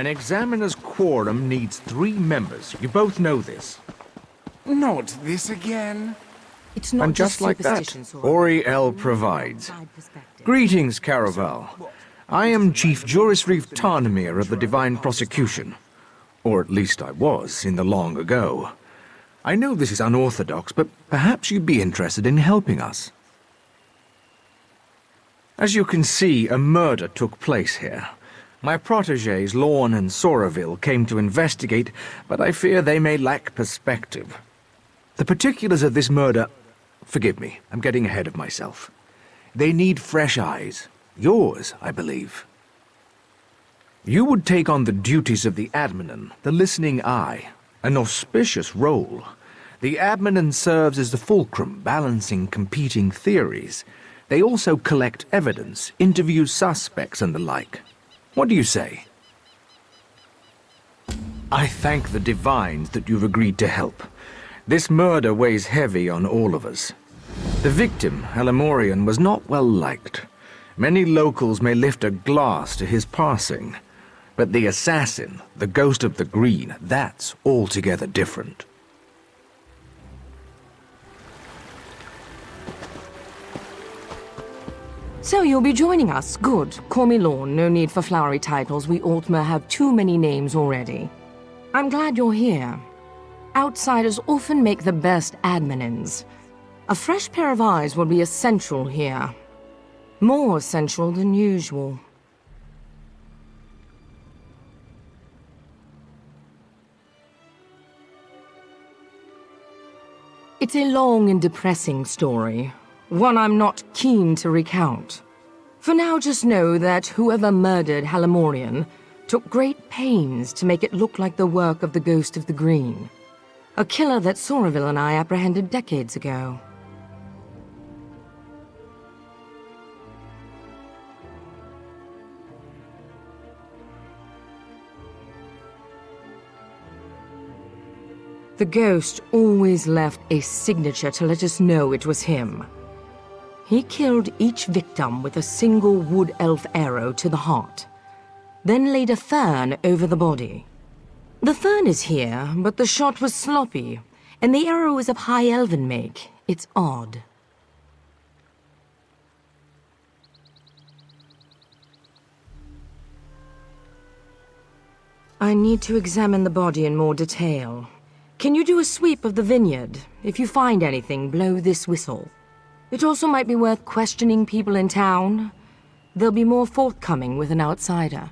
An examiner's quorum needs 3 members. You both know this. Not this again. It's not And just like that, superstitions or Oriel provides. side perspective. Greetings, Caraval. I am Chief Juris Reef Tarnamir of the Divine Prosecution. Or at least I was, in the long ago. I know this is unorthodox, but perhaps you'd be interested in helping us. As you can see, a murder took place here. My protégés, Lorne and Soraville, came to investigate, but I fear they may lack perspective. The particulars of this murder... Forgive me, I'm getting ahead of myself. They need fresh eyes. Yours, I believe. You would take on the duties of the adminan, the listening eye. An auspicious role. The adminan serves as the fulcrum, balancing competing theories. They also collect evidence, interview suspects and the like. What do you say? I thank the divines that you've agreed to help. This murder weighs heavy on all of us. The victim, Halimorian, was not well liked. Many locals may lift a glass to his passing. But the assassin, the Ghost of the Green, that's altogether different. So you'll be joining us. Good. Call me Lorne. No need for flowery titles. We Altmer have too many names already. I'm glad you're here. Outsiders often make the best adminins. A fresh pair of eyes will be essential here. More essential than usual. It's a long and depressing story. One I'm not keen to recount. For now, just know that whoever murdered Halimorian took great pains to make it look like the work of the Ghost of the Green. A killer that Soraville and I apprehended decades ago. The Ghost always left a signature to let us know it was him. He killed each victim with a single wood elf arrow to the heart, then laid a fern over the body. The fern is here, but the shot was sloppy, and the arrow is of high elven make. It's odd. I need to examine the body in more detail. Can you do a sweep of the vineyard? If you find anything, blow this whistle. It also might be worth questioning people in town. They'll be more forthcoming with an outsider.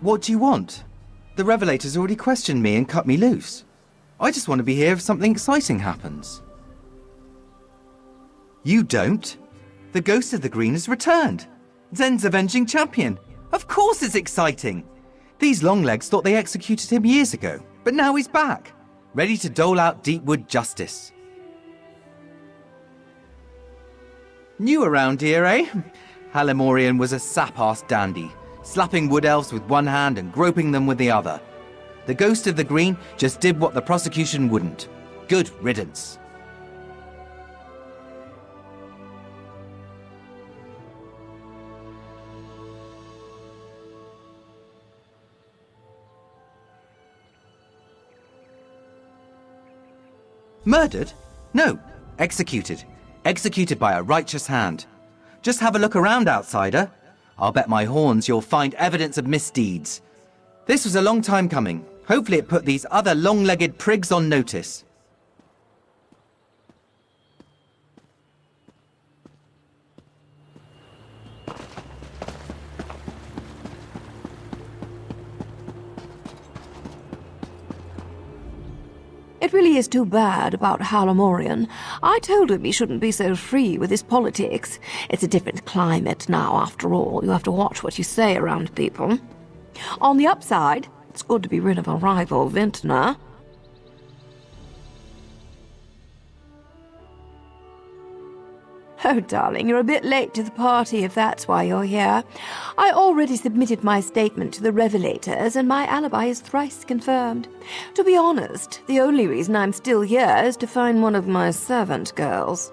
What do you want? The Revelator's already questioned me and cut me loose. I just want to be here if something exciting happens. You don't? The Ghost of the Green has returned. Zen's avenging champion. Of course it's exciting. These Longlegs thought they executed him years ago, but now he's back, ready to dole out Deepwood justice. New around here, eh? Halimorian was a sap-ass dandy, slapping wood elves with one hand and groping them with the other. The Ghost of the Green just did what the prosecution wouldn't. Good riddance. Murdered? No, executed. Executed by a righteous hand. Just have a look around, outsider. I'll bet my horns you'll find evidence of misdeeds. This was a long time coming. Hopefully it put these other long-legged prigs on notice. It really is too bad about Halimorian. I told him he shouldn't be so free with his politics. It's a different climate now, after all. You have to watch what you say around people. On the upside, it's good to be rid of a rival vintner. Oh, darling, you're a bit late to the party if that's why you're here. I already submitted my statement to the revelators, and my alibi is thrice confirmed. To be honest, the only reason I'm still here is to find one of my servant girls.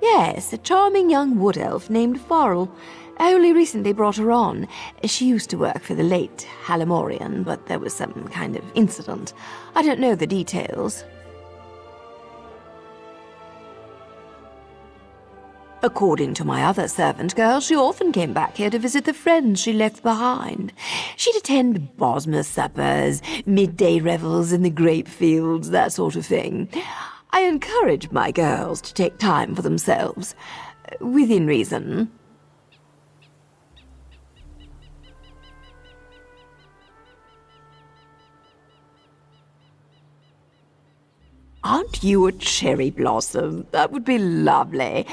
Yes, a charming young wood elf named Farrell. I only recently brought her on. She used to work for the late Halimorian, but there was some kind of incident. I don't know the details. According to my other servant girl, she often came back here to visit the friends she left behind. She'd attend Bosmer suppers, midday revels in the grape fields, that sort of thing. I encourage my girls to take time for themselves, within reason. Aren't you a cherry blossom? That would be lovely.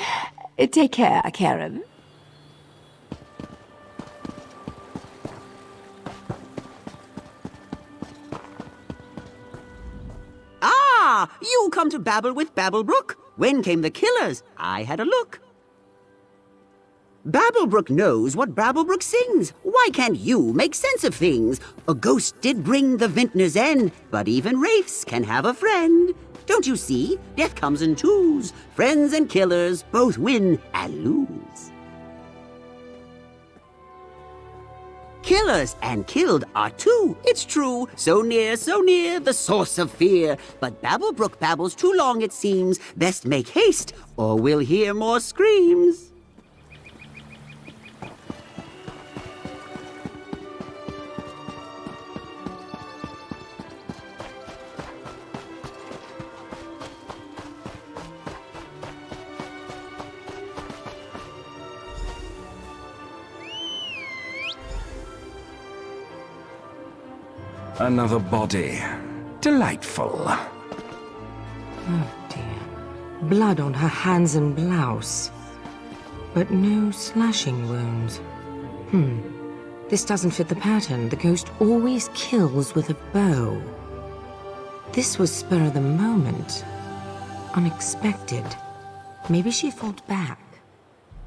Take care, Karen. Ah, you come to babble with Babblebrook? When came the killers? I had a look. Babblebrook knows what Babblebrook sings. Why can't you make sense of things? A ghost did bring the vintner's end, but even wraiths can have a friend. Don't you see? Death comes in twos. Friends and killers both win and lose. Killers and killed are two. It's true. So near, the source of fear. But Babblebrook babbles too long, it seems. Best make haste, or we'll hear more screams. Another body. Delightful. Oh dear. Blood on her hands and blouse. But no slashing wounds. This doesn't fit the pattern. The ghost always kills with a bow. This was spur of the moment. Unexpected. Maybe she fought back.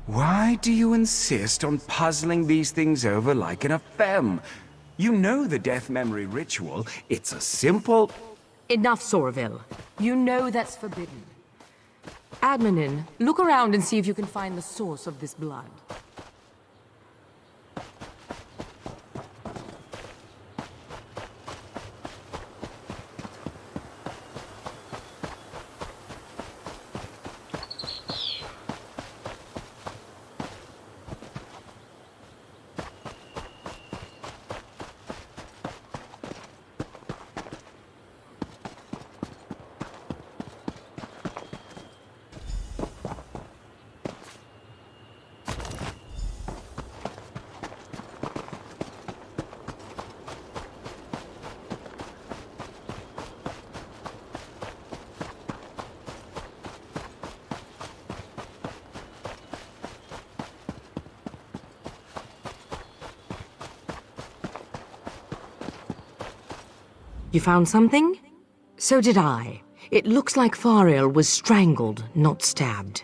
Why do you insist on puzzling these things over like an femme? You know the death memory ritual. It's a simple... Enough, Soraville. You know that's forbidden. Admin, look around and see if you can find the source of this blood. You found something? So did I. It looks like Fariel was strangled, not stabbed.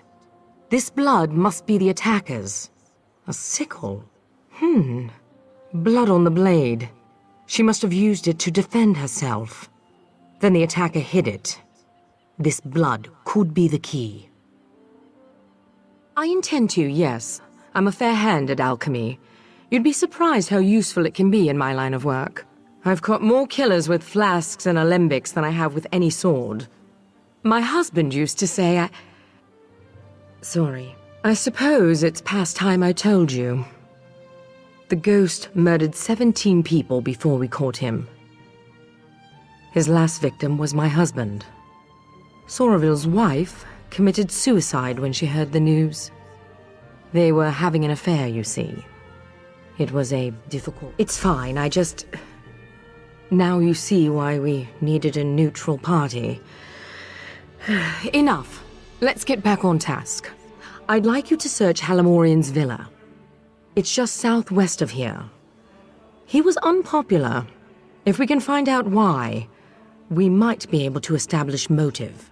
This blood must be the attacker's. A sickle? Blood on the blade. She must have used it to defend herself. Then the attacker hid it. This blood could be the key. I intend to, yes. I'm a fair hand at alchemy. You'd be surprised how useful it can be in my line of work. I've caught more killers with flasks and alembics than I have with any sword. My husband used to say Sorry. I suppose it's past time I told you. The ghost murdered 17 people before we caught him. His last victim was my husband. Soraville's wife committed suicide when she heard the news. They were having an affair, you see. It was a difficult... It's fine, I just... Now you see why we needed a neutral party. Enough. Let's get back on task. I'd like you to search Halimorian's villa. It's just southwest of here. He was unpopular. If we can find out why, we might be able to establish motive.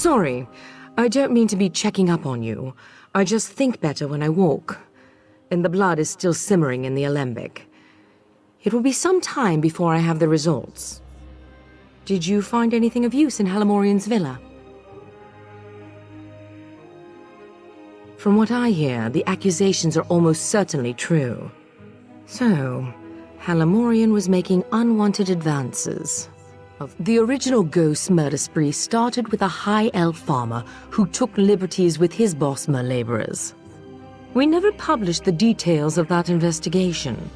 Sorry, I don't mean to be checking up on you. I just think better when I walk. And the blood is still simmering in the alembic. It will be some time before I have the results. Did you find anything of use in Halamorian's villa? From what I hear, the accusations are almost certainly true. So, Halamorian was making unwanted advances. The original ghost murder spree started with a high elf farmer who took liberties with his Bosmer laborers. We never published the details of that investigation.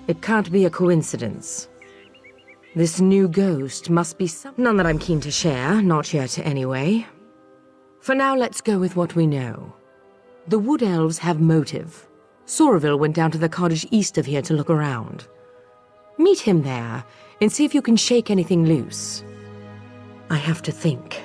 It can't be a coincidence. This new ghost must be none that I'm keen to share, not yet anyway. For now, let's go with what we know. The Wood Elves have motive. Soraville went down to the cottage east of here to look around. Meet him there, and see if you can shake anything loose. I have to think.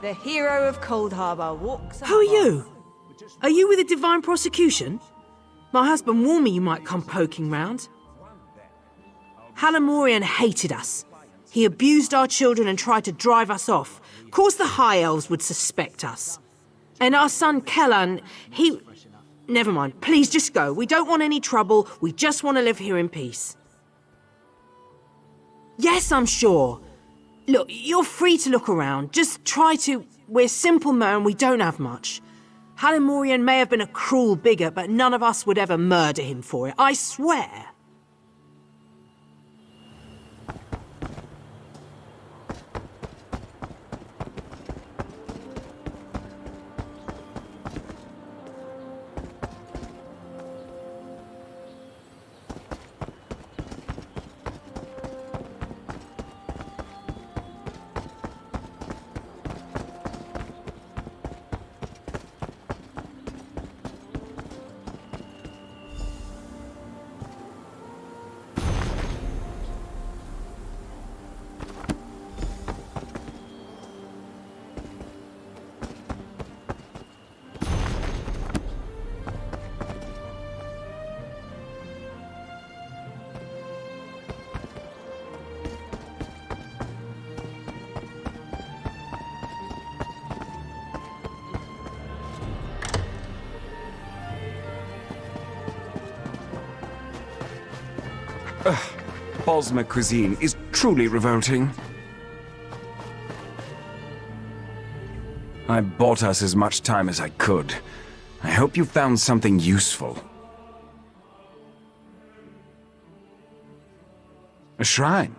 The hero of Cold Harbor walks. Who are you? Are you with the Divine Prosecution? My husband warned me you might come poking round. Halamorian hated us. He abused our children and tried to drive us off. Of course the High Elves would suspect us. And our son Kellan, he... Never mind, please just go. We don't want any trouble. We just want to live here in peace. Yes, I'm sure. Look, you're free to look around. Just try to... We're simple men, we don't have much. Halamorian may have been a cruel bigot, but none of us would ever murder him for it, I swear. Bosmer cuisine is truly revolting. I bought us as much time as I could. I hope you found something useful. A shrine?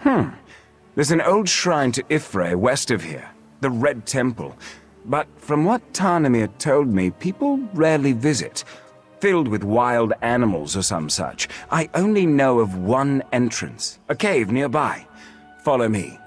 There's an old shrine to Ifre west of here, the Red Temple. But from what Tarnamir told me, people rarely visit. Filled with wild animals or some such. I only know of one entrance, a cave nearby. Follow me.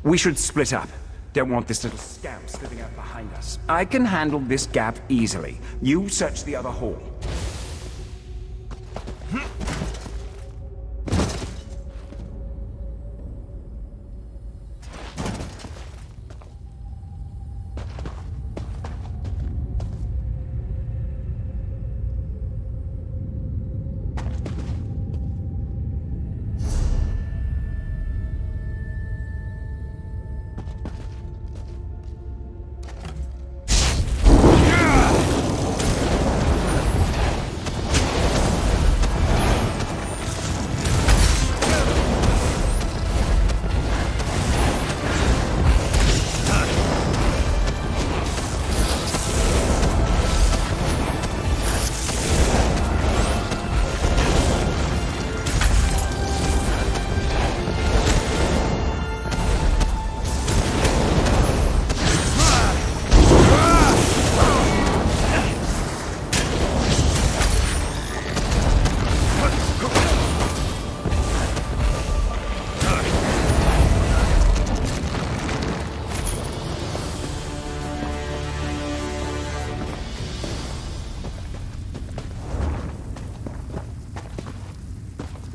We should split up. Don't want this little scamp slipping out behind us. I can handle this gap easily. You search the other hall.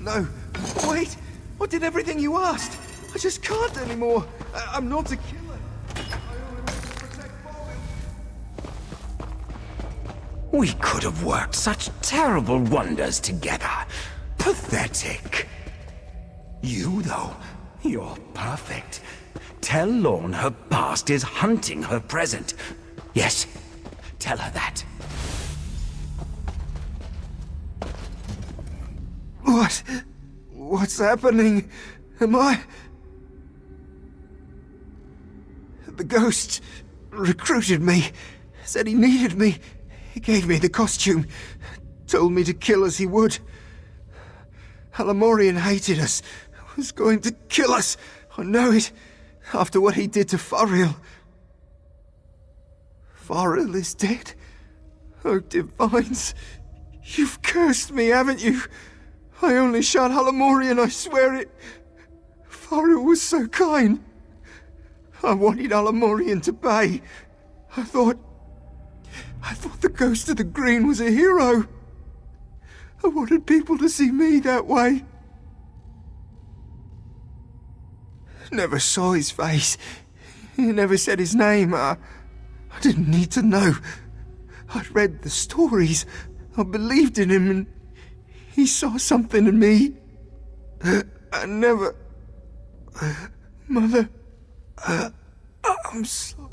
No, wait! I did everything you asked! I just can't anymore! I'm not a killer! We could have worked such terrible wonders together. Pathetic. You, though, you're perfect. Tell Lorne her past is hunting her present. Yes, tell her that. What? What's happening? Am I... The ghost recruited me, said he needed me. He gave me the costume, told me to kill as he would. Halamorian hated us, was going to kill us. I know it, after what he did to Fariel. Fariel is dead? Oh, Divines, you've cursed me, haven't you? I only shot Halamorian, I swear it. Fariel was so kind. I wanted Halamorian to pay. I thought the Ghost of the Green was a hero. I wanted people to see me that way. Never saw his face. He never said his name. I didn't need to know. I'd read the stories. I believed in him, and he saw something in me. I never... Mother... I'm sorry.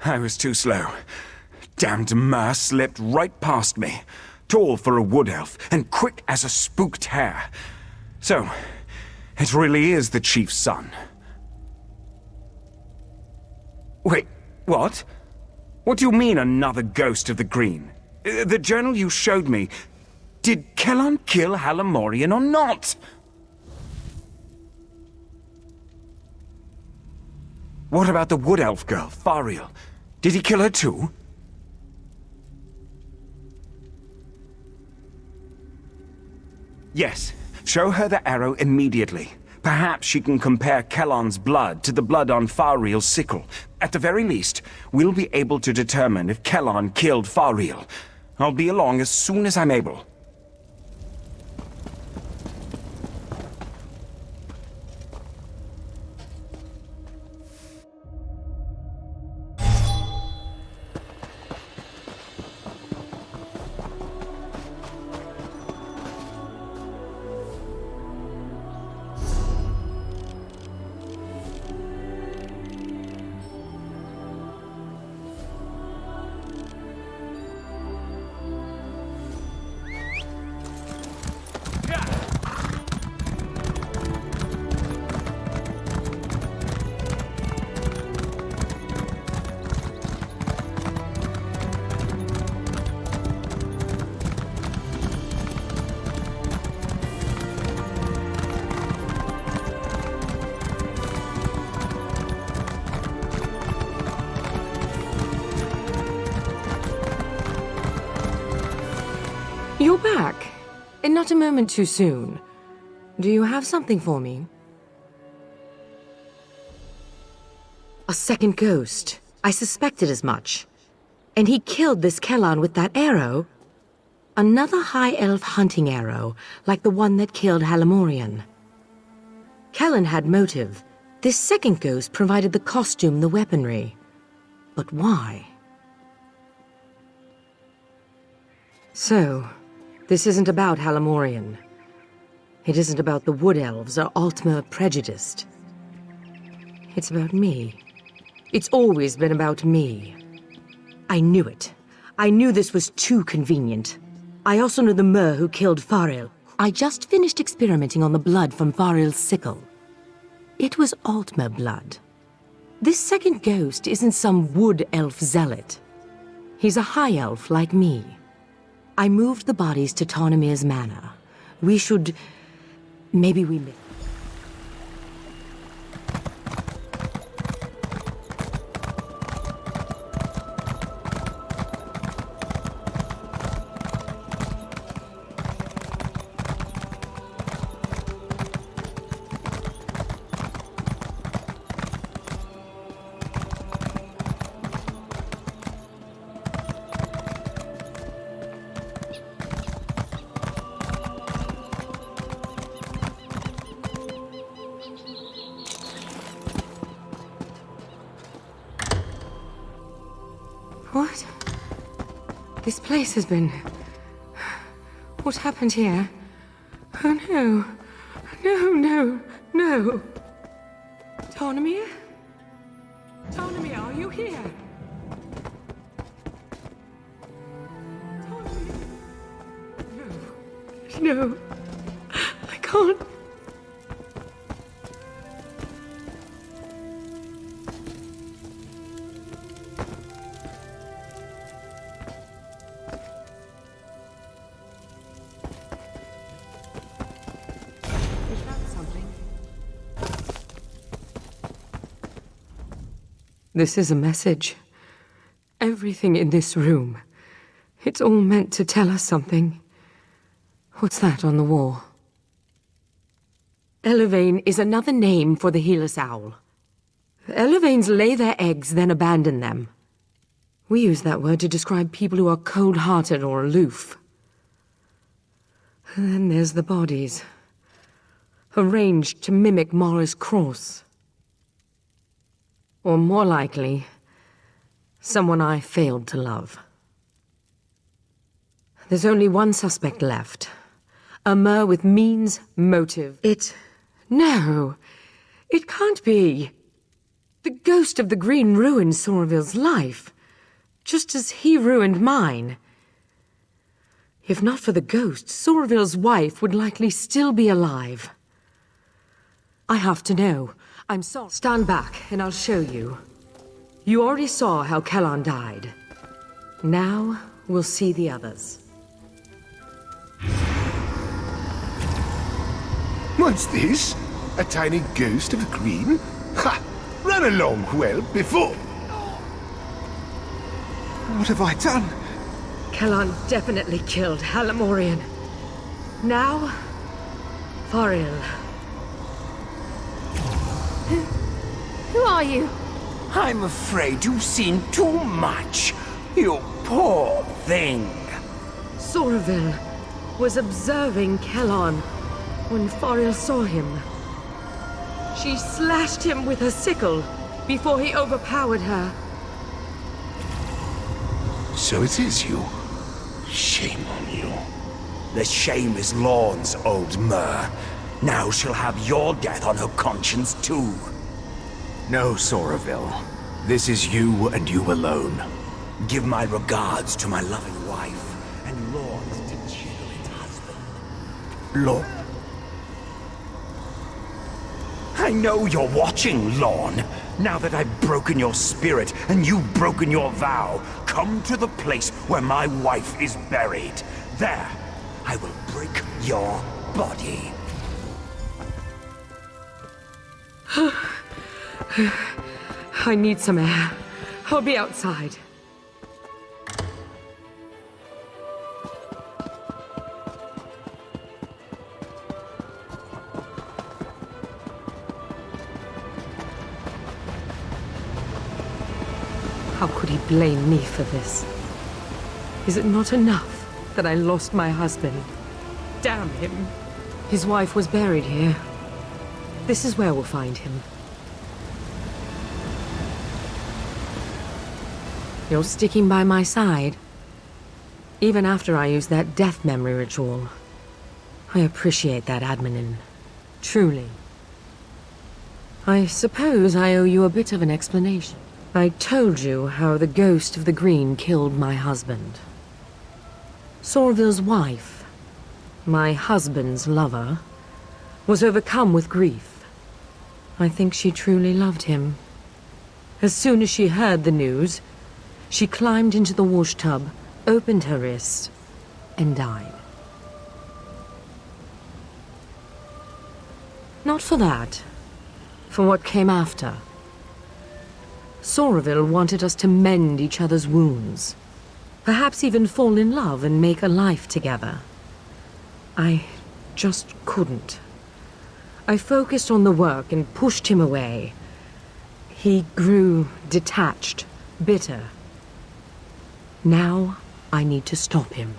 I was too slow. Damned Mer slipped right past me. Tall for a wood elf, and quick as a spooked hare. So, it really is the chief's son. Wait, what? What do you mean, another ghost of the green? The journal you showed me, did Kellan kill Halamorian or not? What about the wood elf girl, Fariel? Did he kill her too? Yes, show her the arrow immediately. Perhaps she can compare Kellan's blood to the blood on Fariel's sickle. At the very least, we'll be able to determine if Kellan killed Fariel. I'll be along as soon as I'm able. You're back, and not a moment too soon. Do you have something for me? A second ghost. I suspected as much. And he killed this Kellan with that arrow? Another high elf hunting arrow, like the one that killed Halamorian. Kellan had motive. This second ghost provided the costume, the weaponry. But why? So, this isn't about Halamorian. It isn't about the Wood Elves or Altmer prejudiced. It's about me. It's always been about me. I knew it. I knew this was too convenient. I also know the Mer who killed Faril. I just finished experimenting on the blood from Faril's sickle. It was Altmer blood. This second ghost isn't some wood elf zealot. He's a high elf like me. I moved the bodies to Tarnamir's manor. We should... maybe we... What? This place has been... What happened here? Oh no. No. Tarnamir? Tarnamir, are you here? Tarnamir? No. I can't. This is a message. Everything in this room. It's all meant to tell us something. What's that on the wall? Elevane is another name for the Helus owl. Elevanes lay their eggs, then abandon them. We use that word to describe people who are cold-hearted or aloof. And then there's the bodies. Arranged to mimic Mara's cross. Or more likely, someone I failed to love. There's only one suspect left. A Mer with means, motive. No, it can't be. The ghost of the Green ruined Soraville's life, just as he ruined mine. If not for the ghost, Soraville's wife would likely still be alive. I have to know. I'm sorry. Stand back, and I'll show you. You already saw how Kellan died. Now, we'll see the others. What's this? A tiny ghost of a green? Ha! Run along well before. What have I done? Kellan definitely killed Halamorian. Now, Faril. Who are you? I'm afraid you've seen too much. You poor thing. Soraville was observing Kellan when Faril saw him. She slashed him with her sickle before he overpowered her. So it is you. Shame on you. The shame is Lorne's, old Mer. Now she'll have your death on her conscience too. No, Soraville. This is you and you alone. Give my regards to my loving wife and Lorne's degenerate husband. Lord. I know you're watching, Lorne. Now that I've broken your spirit and you've broken your vow, come to the place where my wife is buried. There, I will break your body. I need some air. I'll be outside. How could he blame me for this? Is it not enough that I lost my husband? Damn him. His wife was buried here. This is where we'll find him. You're sticking by my side. Even after I used that death memory ritual. I appreciate that, Admin. Truly. I suppose I owe you a bit of an explanation. I told you how the ghost of the Green killed my husband. Sorville's wife, my husband's lover, was overcome with grief. I think she truly loved him. As soon as she heard the news, she climbed into the wash tub, opened her wrist, and died. Not for that, for what came after. Sorville wanted us to mend each other's wounds, perhaps even fall in love and make a life together. I just couldn't. I focused on the work and pushed him away. He grew detached, bitter. Now I need to stop him.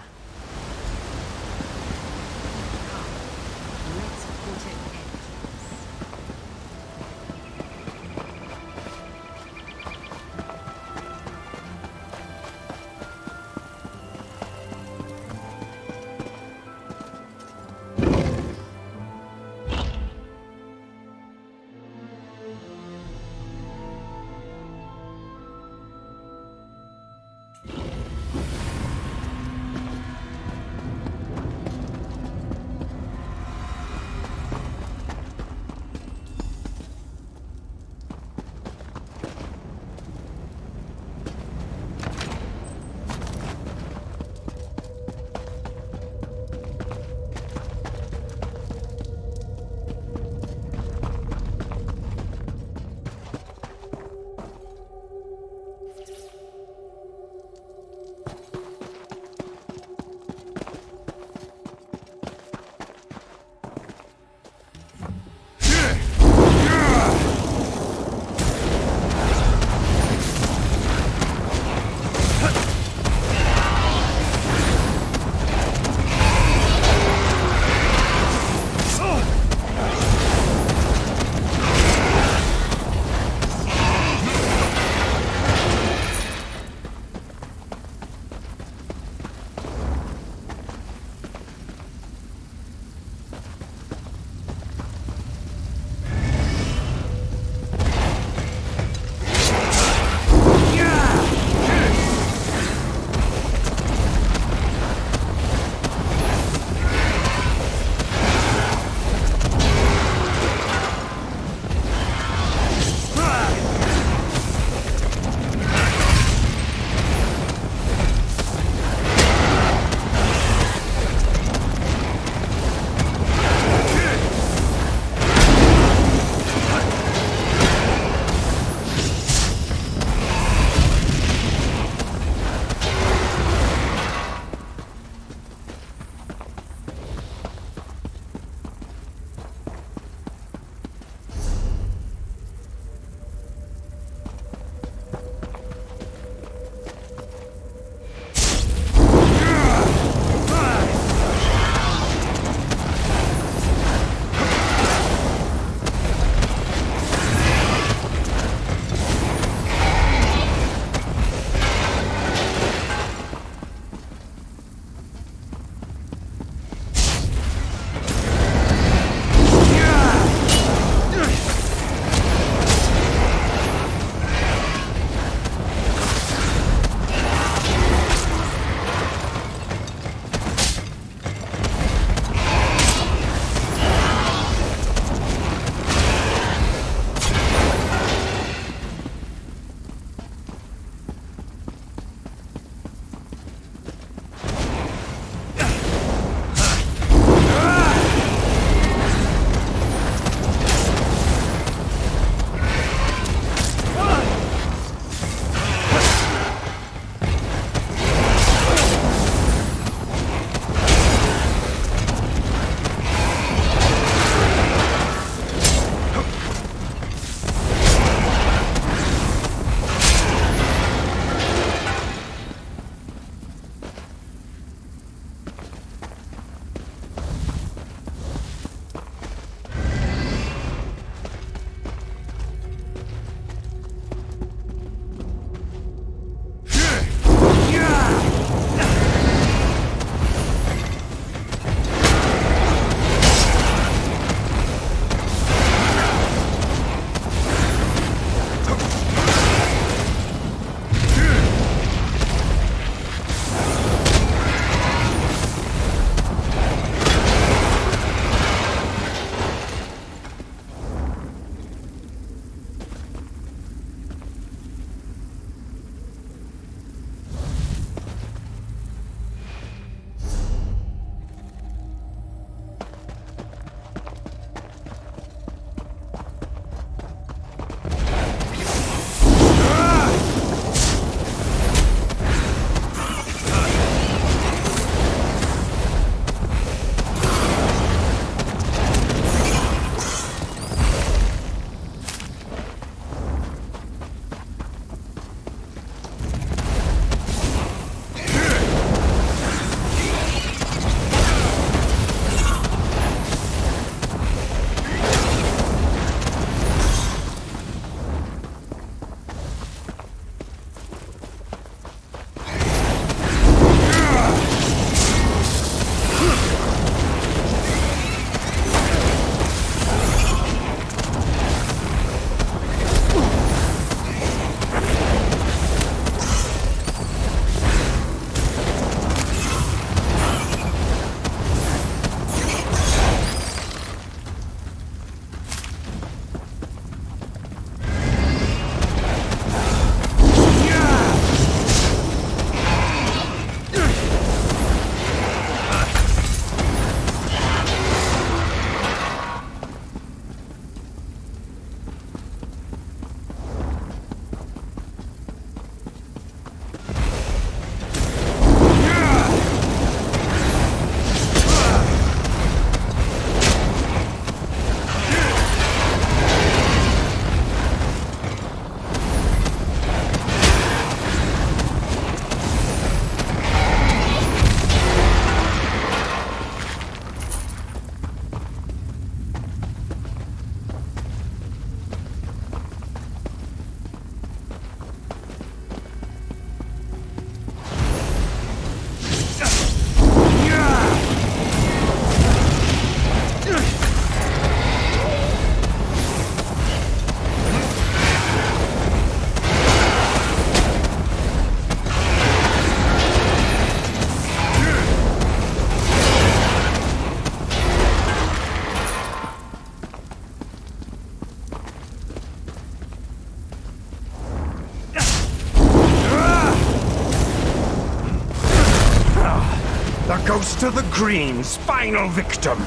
The ghost of the Green's final victim.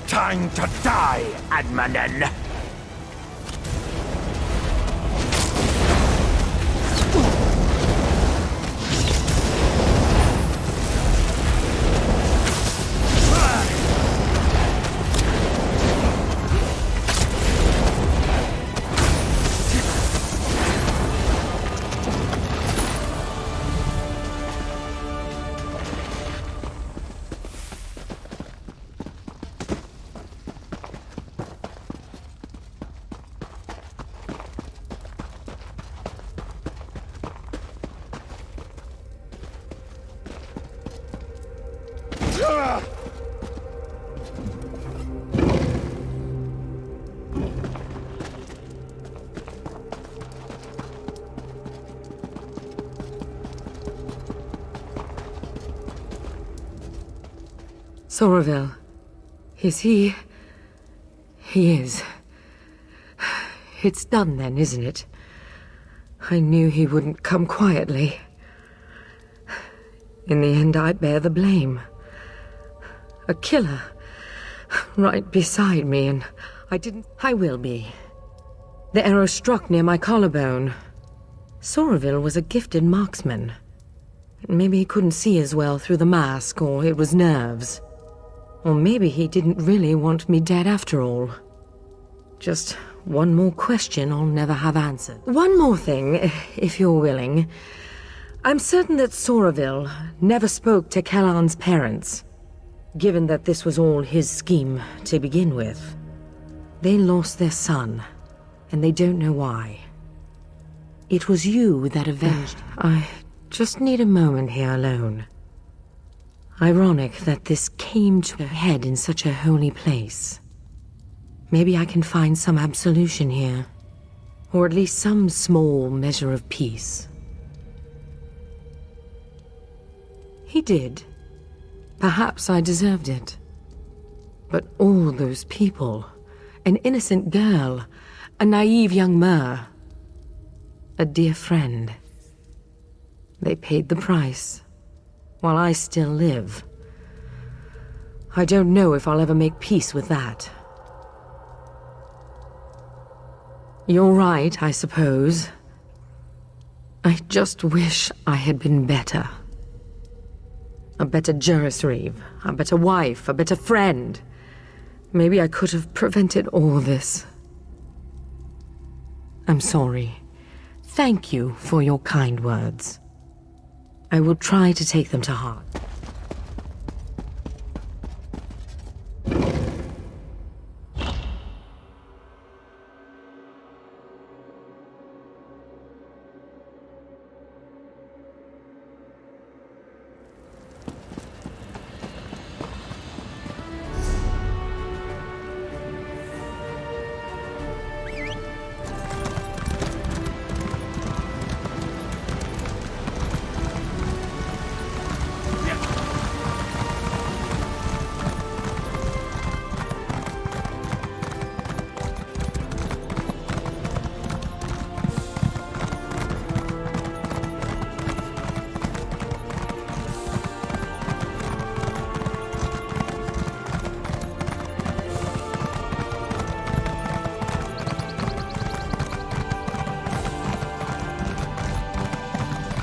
Time to die, Admanen. Soroville. Is he... He is. It's done then, isn't it? I knew he wouldn't come quietly. In the end, I bear the blame. A killer. Right beside me, and I didn't... I will be. The arrow struck near my collarbone. Soroville was a gifted marksman. Maybe he couldn't see as well through the mask, or it was nerves. Or maybe he didn't really want me dead after all. Just one more question I'll never have answered. One more thing, if you're willing. I'm certain that Soroville never spoke to Kellan's parents, given that this was all his scheme to begin with. They lost their son, and they don't know why. It was you that avenged him. I just need a moment here alone. Ironic that this came to a head in such a holy place. Maybe I can find some absolution here, or at least some small measure of peace. He did. Perhaps I deserved it. But all those people, an innocent girl, a naive young Mer, a dear friend, they paid the price. While I still live. I don't know if I'll ever make peace with that. You're right, I suppose. I just wish I had been better. A better Jurisreeve, a better wife, a better friend. Maybe I could have prevented all this. I'm sorry. Thank you for your kind words. I will try to take them to heart.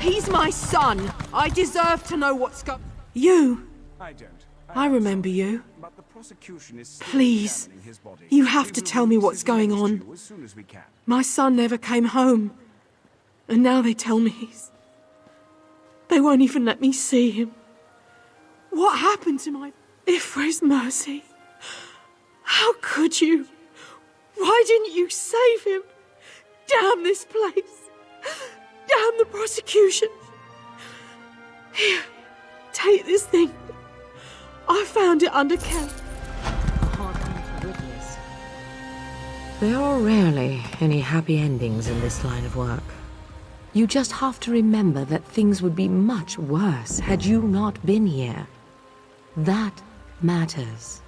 He's my son. I deserve to know what's going... You. I don't. I remember you. But the prosecution is still Please. examining his body. You have to We will tell me release what's his going names on. to you as soon as we can. My son never came home. And now they tell me he's... They won't even let me see him. What happened to my... Ifre's mercy? How could you? Why didn't you save him? Damn this place. Damn the prosecution. Here, take this thing. I found it under Kel. There are rarely any happy endings in this line of work. You just have to remember that things would be much worse had you not been here. That matters.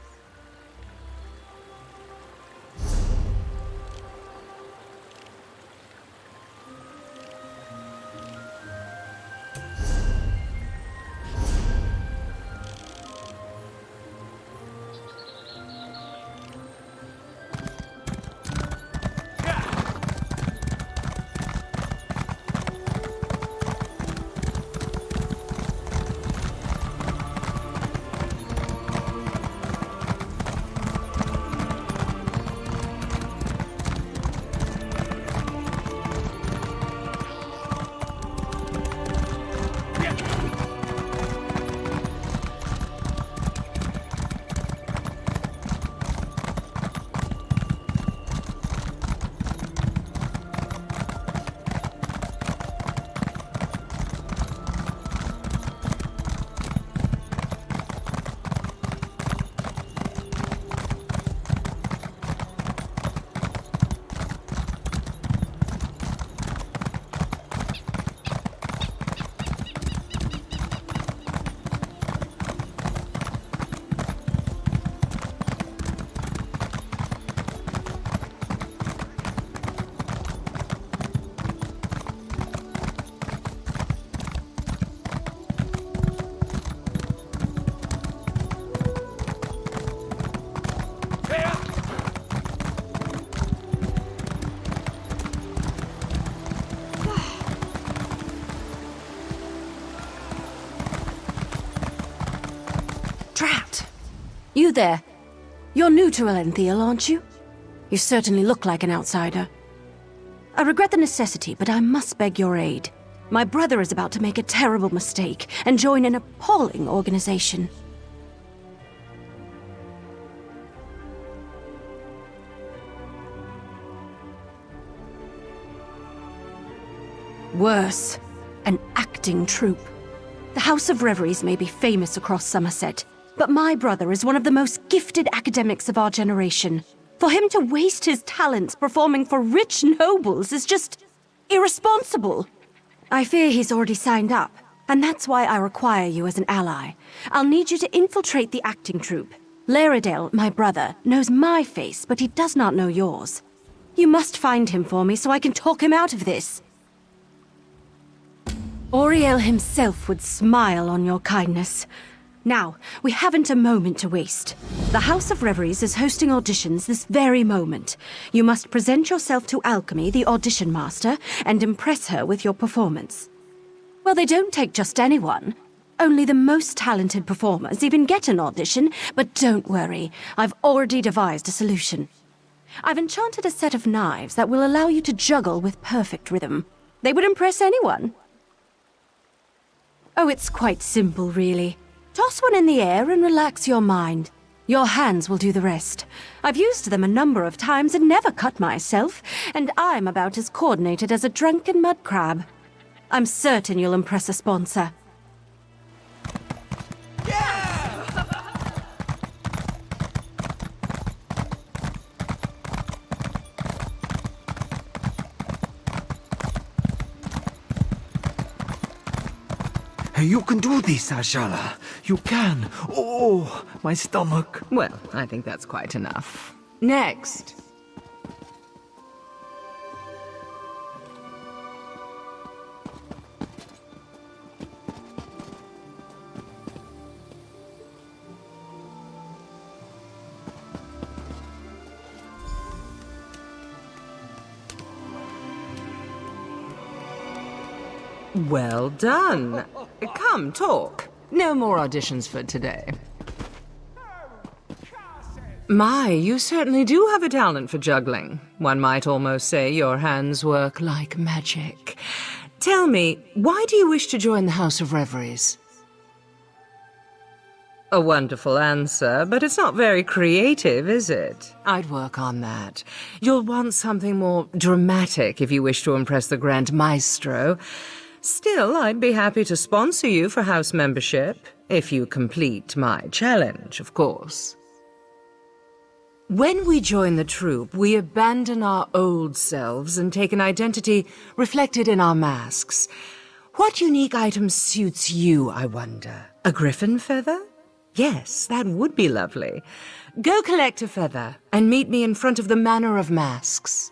Drat! You there. You're new to Elenthiel, aren't you? You certainly look like an outsider. I regret the necessity, but I must beg your aid. My brother is about to make a terrible mistake and join an appalling organization. Worse, an acting troupe. The House of Reveries may be famous across Somerset, but my brother is one of the most gifted academics of our generation. For him to waste his talents performing for rich nobles is just irresponsible. I fear he's already signed up, and that's why I require you as an ally. I'll need you to infiltrate the acting troupe. Laredale, my brother, knows my face, but he does not know yours. You must find him for me so I can talk him out of this. Auriel himself would smile on your kindness. Now, we haven't a moment to waste. The House of Reveries is hosting auditions this very moment. You must present yourself to Alchemy, the audition master, and impress her with your performance. Well, they don't take just anyone. Only the most talented performers even get an audition, but don't worry, I've already devised a solution. I've enchanted a set of knives that will allow you to juggle with perfect rhythm. They would impress anyone. Oh, it's quite simple, really. Toss one in the air and relax your mind. Your hands will do the rest. I've used them a number of times and never cut myself, and I'm about as coordinated as a drunken mud crab. I'm certain you'll impress a sponsor. You can do this, Ashala. You can. Oh, my stomach. Well, I think that's quite enough. Next. Well done. Come, talk. No more auditions for today. My, you certainly do have a talent for juggling. One might almost say your hands work like magic. Tell me, why do you wish to join the House of Reveries? A wonderful answer, but it's not very creative, is it? I'd work on that. You'll want something more dramatic if you wish to impress the Grand Maestro. Still, I'd be happy to sponsor you for house membership, if you complete my challenge, of course. When we join the troupe, we abandon our old selves and take an identity reflected in our masks. What unique item suits you, I wonder? A griffin feather? Yes, that would be lovely. Go collect a feather and meet me in front of the Manor of Masks.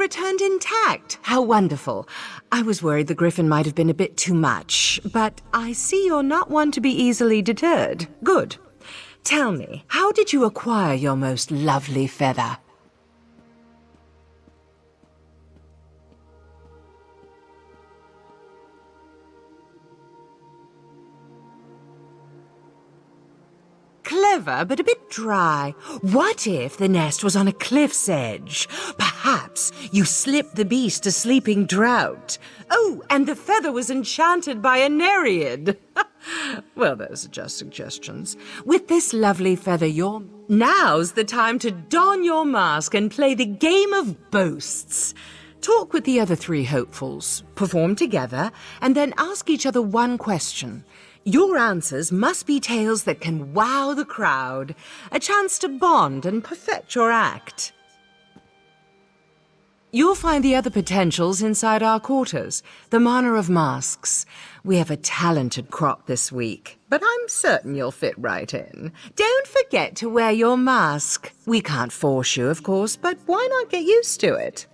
returned intact. How wonderful. I was worried the griffin might have been a bit too much, but I see you're not one to be easily deterred. Good. Tell me, how did you acquire your most lovely feather? Clever, but a bit dry. What if the nest was on a cliff's edge? Perhaps you slipped the beast a sleeping drought. Oh, and the feather was enchanted by a nereid. Well, those are just suggestions. With this lovely feather, now's the time to don your mask and play the game of boasts. Talk with the other 3 hopefuls, perform together, and then ask each other one question. Your answers must be tales that can wow the crowd, a chance to bond and perfect your act. You'll find the other potentials inside our quarters, the Manor of Masks. We have a talented crop this week, but I'm certain you'll fit right in. Don't forget to wear your mask. We can't force you, of course, but why not get used to it?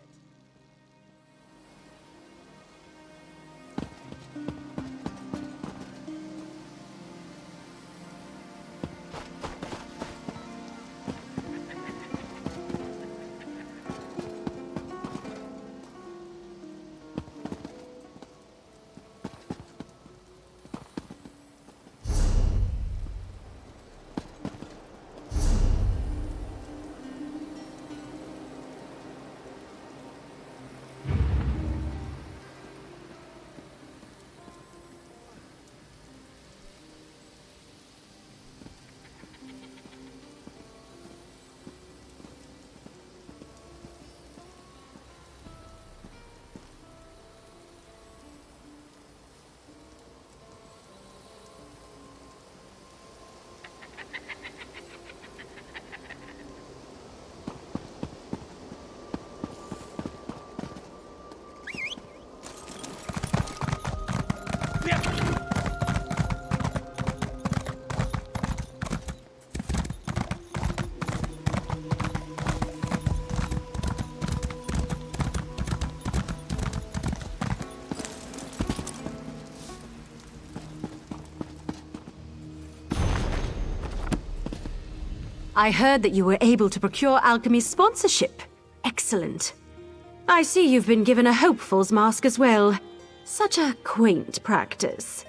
I heard that you were able to procure Alchemy's sponsorship. Excellent. I see you've been given a Hopeful's mask as well. Such a quaint practice.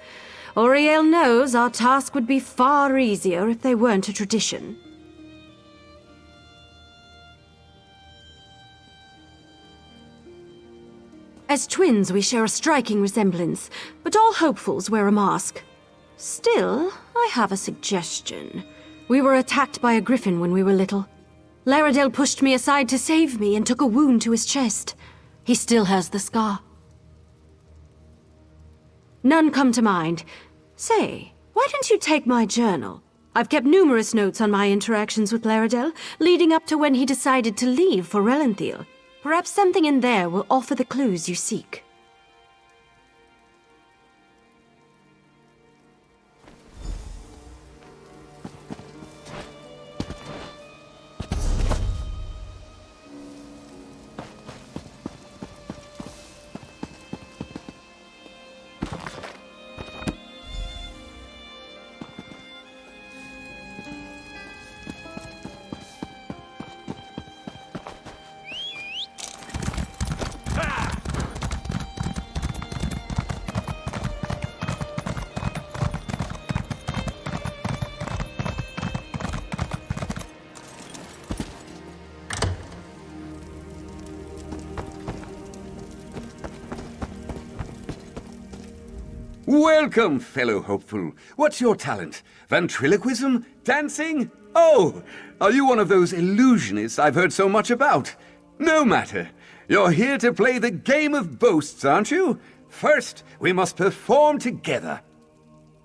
Auriel knows our task would be far easier if they weren't a tradition. As twins, we share a striking resemblance, but all hopefuls wear a mask. Still, I have a suggestion. We were attacked by a griffin when we were little. Laredale pushed me aside to save me and took a wound to his chest. He still has the scar. None come to mind. Say, why don't you take my journal? I've kept numerous notes on my interactions with Laredale, leading up to when he decided to leave for Relenthiel. Perhaps something in there will offer the clues you seek. Welcome, fellow hopeful. What's your talent? Ventriloquism? Dancing? Oh, are you one of those illusionists I've heard so much about? No matter. You're here to play the game of boasts, aren't you? First, we must perform together.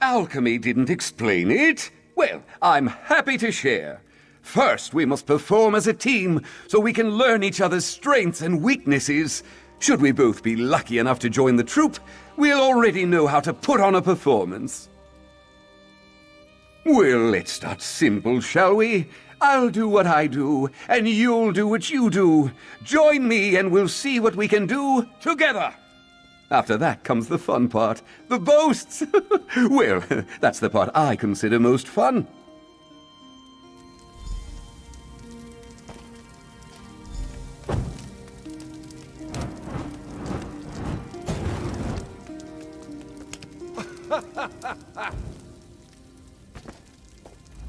Alchemy didn't explain it. Well, I'm happy to share. First, we must perform as a team so we can learn each other's strengths and weaknesses. Should we both be lucky enough to join the troupe, we'll already know how to put on a performance. Well, let's start simple, shall we? I'll do what I do, and you'll do what you do. Join me and we'll see what we can do together. After that comes the fun part, the boasts. Well, that's the part I consider most fun.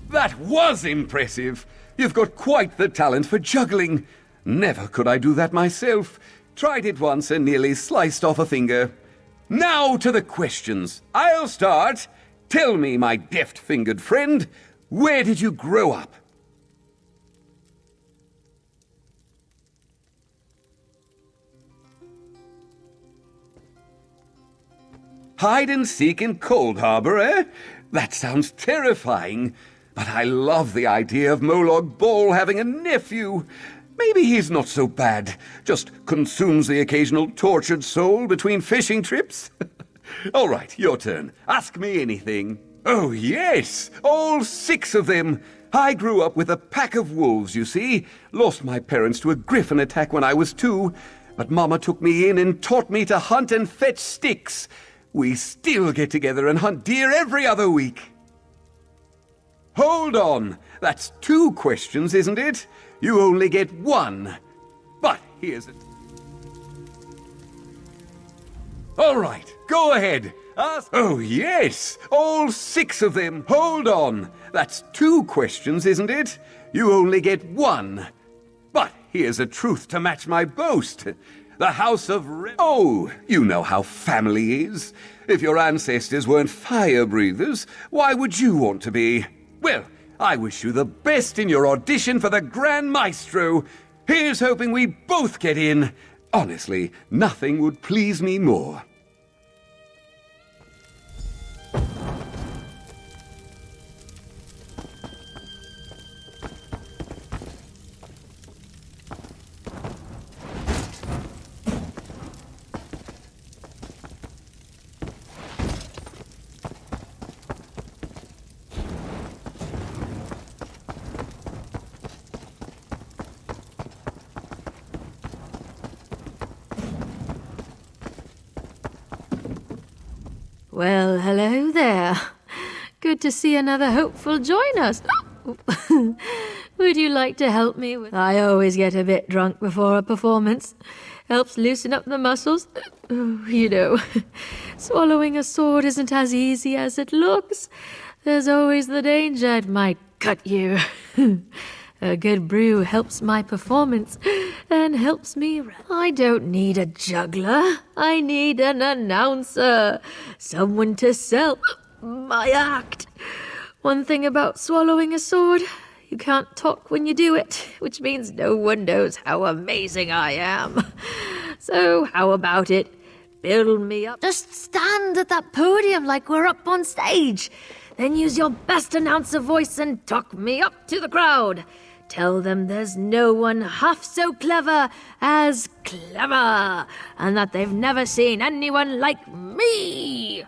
That was impressive. You've got quite the talent for juggling. Never could I do that myself. Tried it once and nearly sliced off a finger. Now to the questions. I'll start. Tell me, my deft-fingered friend, where did you grow up? Hide and seek in Cold Harbor, eh? That sounds terrifying. But I love the idea of Molog Ball having a nephew. Maybe he's not so bad. Just consumes the occasional tortured soul between fishing trips. All right, your turn. Ask me anything. Oh, yes, all 6 of them. I grew up with a pack of wolves, you see. Lost my parents to a griffin attack when I was 2. But Mama took me in and taught me to hunt and fetch sticks. We still get together and hunt deer every other week. Hold on. That's 2 questions, isn't it? You only get 1. But here's it. All right, go ahead. Ask. Oh, yes, all 6 of them. Hold on. That's 2 questions, isn't it? You only get 1. But here's a truth to match my boast. The House of Oh, you know how family is. If your ancestors weren't fire breathers, why would you want to be? Well, I wish you the best in your audition for the Grand Maestro. Here's hoping we both get in. Honestly, nothing would please me more. Well, hello there. Good to see another hopeful join us. Would you like to help me with... I always get a bit drunk before a performance. Helps loosen up the muscles. You know, swallowing a sword isn't as easy as it looks. There's always the danger it might cut you. A good brew helps my performance and helps me... I don't need a juggler. I need an announcer. Someone to sell my act. One thing about swallowing a sword, you can't talk when you do it, which means no one knows how amazing I am. So how about it? Build me up. Just stand at that podium like we're up on stage. Then use your best announcer voice and talk me up to the crowd. Tell them there's no one half so clever as clever, and that they've never seen anyone like me.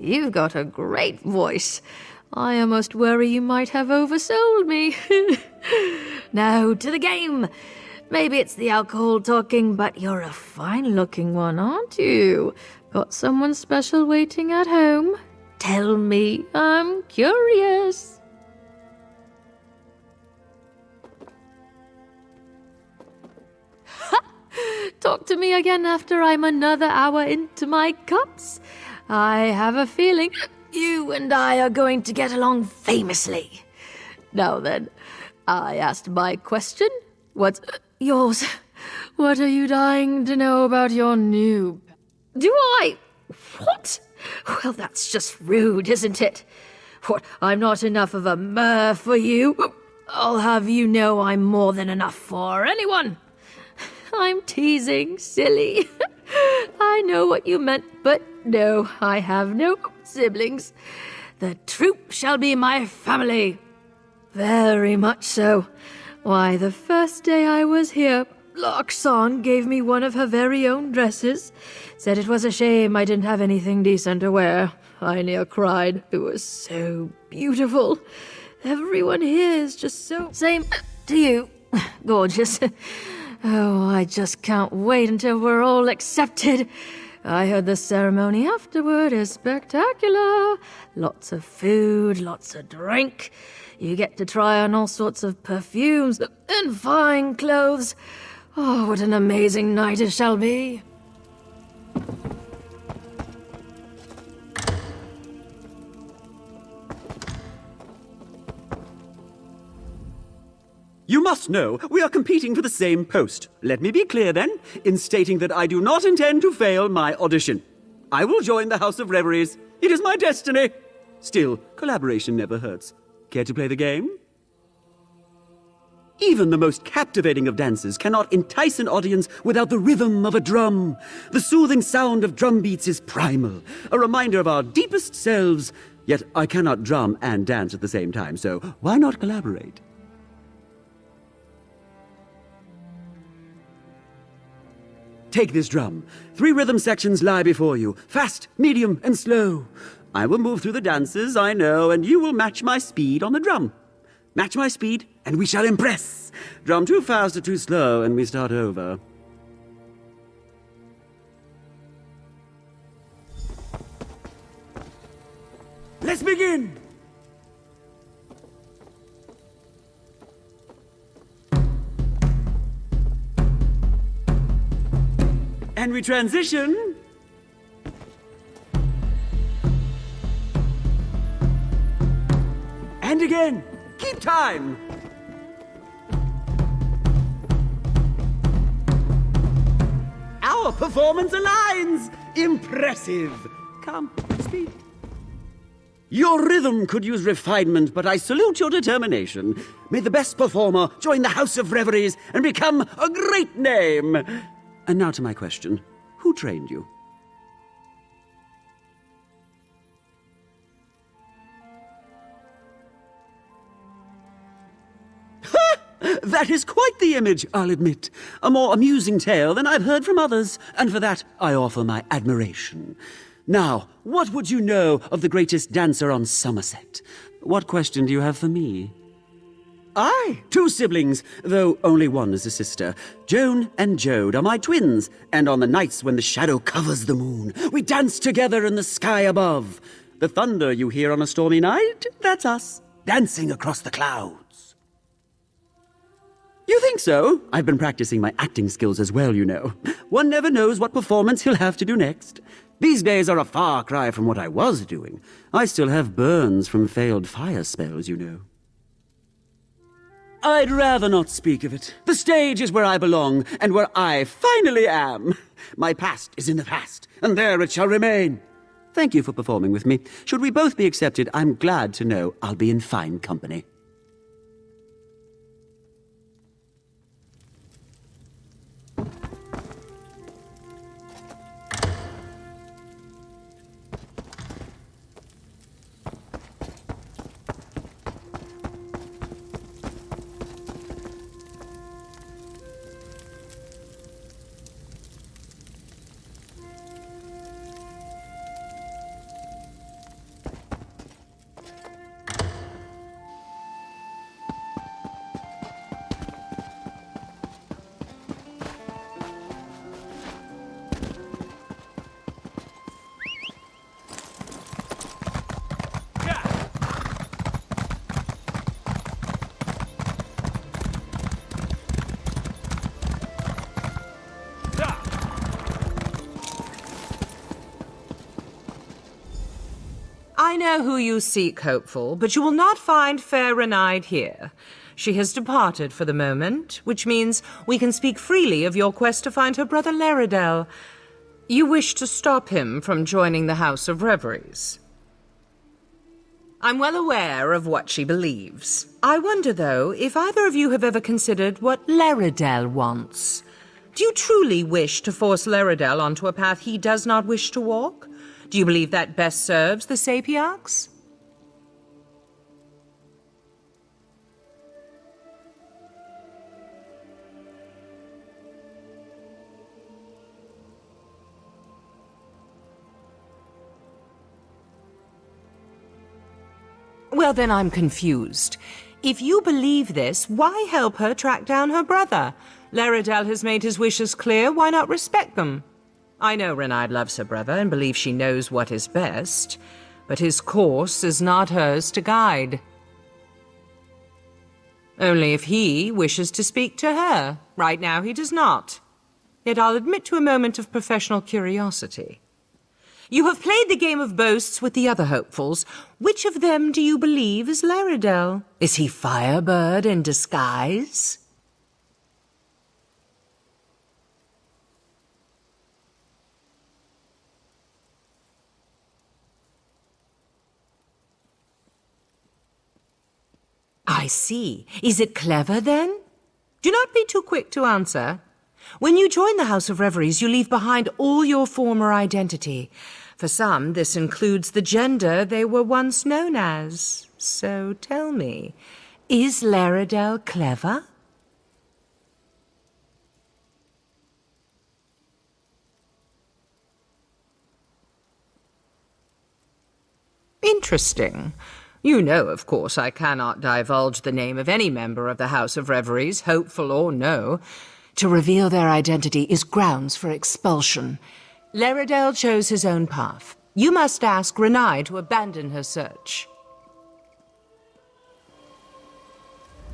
You've got a great voice. I almost worry you might have oversold me. Now, to the game. Maybe it's the alcohol talking, but you're a fine-looking one, aren't you? Got someone special waiting at home? Tell me, I'm curious. Ha! talk to me again after I'm another hour into my cups. I have a feeling you and I are going to get along famously. Now then, I asked my question. What's yours? What are you dying to know about your noob? Do I? What? Well, that's just rude, isn't it? What, I'm not enough of a mer for you? I'll have you know I'm more than enough for anyone. I'm teasing, silly. I know what you meant, but no, I have no siblings. The troop shall be my family. Very much so. Why, the first day I was here, Loxon gave me one of her very own dresses. Said it was a shame I didn't have anything decent to wear. I near cried. It was so beautiful. Everyone here is just so... Same to you. Gorgeous. Oh, I just can't wait until we're all accepted. I heard the ceremony afterward is spectacular. Lots of food, lots of drink. You get to try on all sorts of perfumes and fine clothes. Oh, what an amazing night it shall be. You must know, we are competing for the same post. Let me be clear then, in stating that I do not intend to fail my audition. I will join the House of Reveries. It is my destiny. Still, collaboration never hurts. Care to play the game? Even the most captivating of dances cannot entice an audience without the rhythm of a drum. The soothing sound of drum beats is primal, a reminder of our deepest selves. Yet I cannot drum and dance at the same time, so why not collaborate? Take this drum. 3 rhythm sections lie before you, fast, medium, and slow. I will move through the dances, I know, and you will match my speed on the drum. Match my speed, and we shall impress. Drum too fast or too slow, and we start over. Let's begin! And we transition. And again. Keep time. Our performance aligns. Impressive. Come, speed. Your rhythm could use refinement, but I salute your determination. May the best performer join the House of Reveries and become a great name. And now to my question. Who trained you? That is quite the image, I'll admit. A more amusing tale than I've heard from others, and for that I offer my admiration. Now, what would you know of the greatest dancer on Somerset? What question do you have for me? Aye, 2 siblings, though only one is a sister. Joan and Jode are my twins, and on the nights when the shadow covers the moon, we dance together in the sky above. The thunder you hear on a stormy night, that's us, dancing across the clouds. You think so? I've been practicing my acting skills as well, you know. One never knows what performance he'll have to do next. These days are a far cry from what I was doing. I still have burns from failed fire spells, you know. I'd rather not speak of it. The stage is where I belong, and where I finally am. My past is in the past, and there it shall remain. Thank you for performing with me. Should we both be accepted, I'm glad to know I'll be in fine company. I know who you seek, hopeful, but you will not find fair Renaid here. She has departed for the moment, which means we can speak freely of your quest to find her brother Laredel. You wish to stop him from joining the House of Reveries. I'm well aware of what she believes. I wonder, though, if either of you have ever considered what Laredel wants. Do you truly wish to force Laredel onto a path he does not wish to walk? Do you believe that best serves the Sapiarchs? Well, then I'm confused. If you believe this, why help her track down her brother? Laredel has made his wishes clear, why not respect them? I know Renaid loves her brother and believes she knows what is best, but his course is not hers to guide. Only if he wishes to speak to her. Right now he does not. Yet I'll admit to a moment of professional curiosity. You have played the game of boasts with the other hopefuls. Which of them do you believe is Laredel? Is he Firebird in disguise? I see. Is it clever, then? Do not be too quick to answer. When you join the House of Reveries, you leave behind all your former identity. For some, this includes the gender they were once known as. So tell me, is Laredel clever? Interesting. You know, of course, I cannot divulge the name of any member of the House of Reveries, hopeful or no. To reveal their identity is grounds for expulsion. Laredel chose his own path. You must ask Renaid to abandon her search.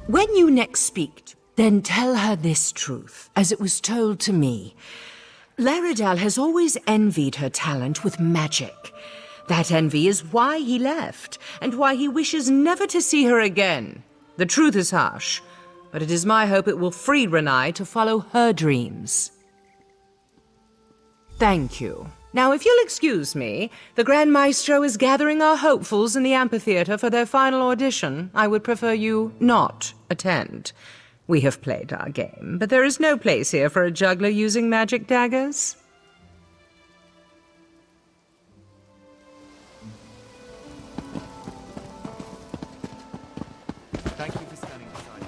When you next speak, then tell her this truth, as it was told to me. Laredel has always envied her talent with magic. That envy is why he left, and why he wishes never to see her again. The truth is harsh, but it is my hope it will free Renaid to follow her dreams. Thank you. Now, if you'll excuse me, the Grand Maestro is gathering our hopefuls in the amphitheater for their final audition. I would prefer you not attend. We have played our game, but there is no place here for a juggler using magic daggers. Thank you for standing beside me.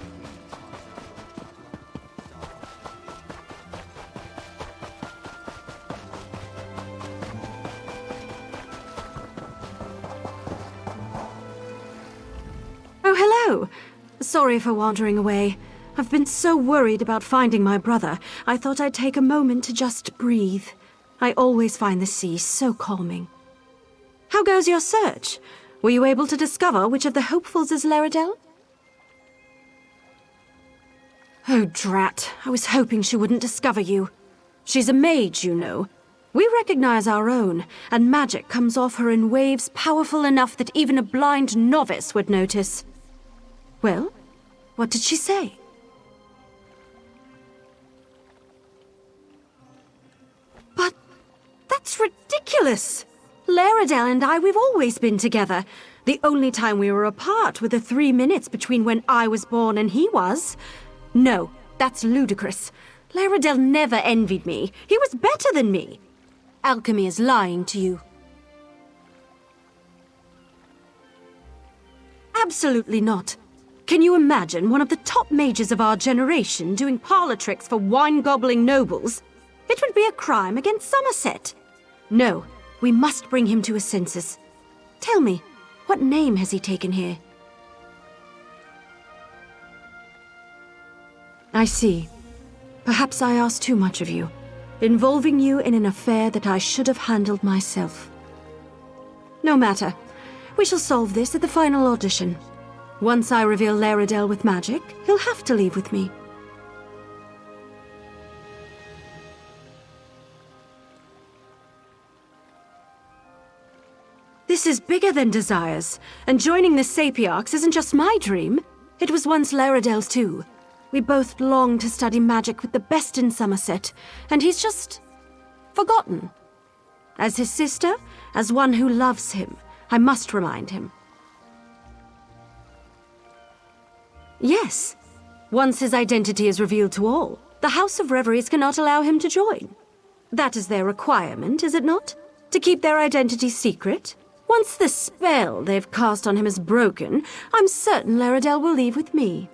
Oh, hello. Sorry for wandering away. I've been so worried about finding my brother, I thought I'd take a moment to just breathe. I always find the sea so calming. How goes your search? Were you able to discover which of the hopefuls is Laredel? Oh, drat. I was hoping she wouldn't discover you. She's a mage, you know. We recognize our own, and magic comes off her in waves powerful enough that even a blind novice would notice. Well, what did she say? But that's ridiculous! Laredel and I, we've always been together. The only time we were apart were the 3 minutes between when I was born and he was. No, that's ludicrous. Laredel never envied me. He was better than me. Alchemy is lying to you. Absolutely not. Can you imagine one of the top mages of our generation doing parlor tricks for wine-gobbling nobles? It would be a crime against Somerset. No, we must bring him to his senses. Tell me, what name has he taken here? I see. Perhaps I asked too much of you, involving you in an affair that I should have handled myself. No matter. We shall solve this at the final audition. Once I reveal Laredel with magic, he'll have to leave with me. This This is bigger than desires, and joining the Sapiarchs isn't just my dream. It was once Laredale's too. We both long to study magic with the best in Somerset, and he's just forgotten. As his sister, as one who loves him, I must remind him. Yes. Once his identity is revealed to all, the House of Reveries cannot allow him to join. That is their requirement, is it not? To keep their identity secret? Once the spell they've cast on him is broken, I'm certain Laredale will leave with me.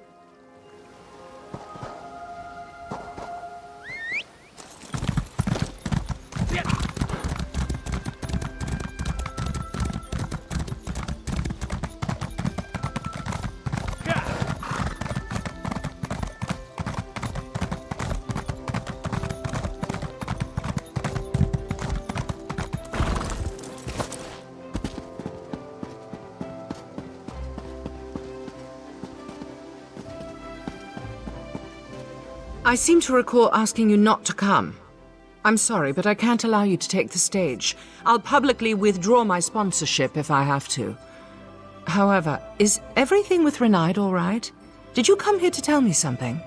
I seem to recall asking you not to come. I'm sorry, but I can't allow you to take the stage. I'll publicly withdraw my sponsorship if I have to. However, is everything with Renaid all right? Did you come here to tell me something?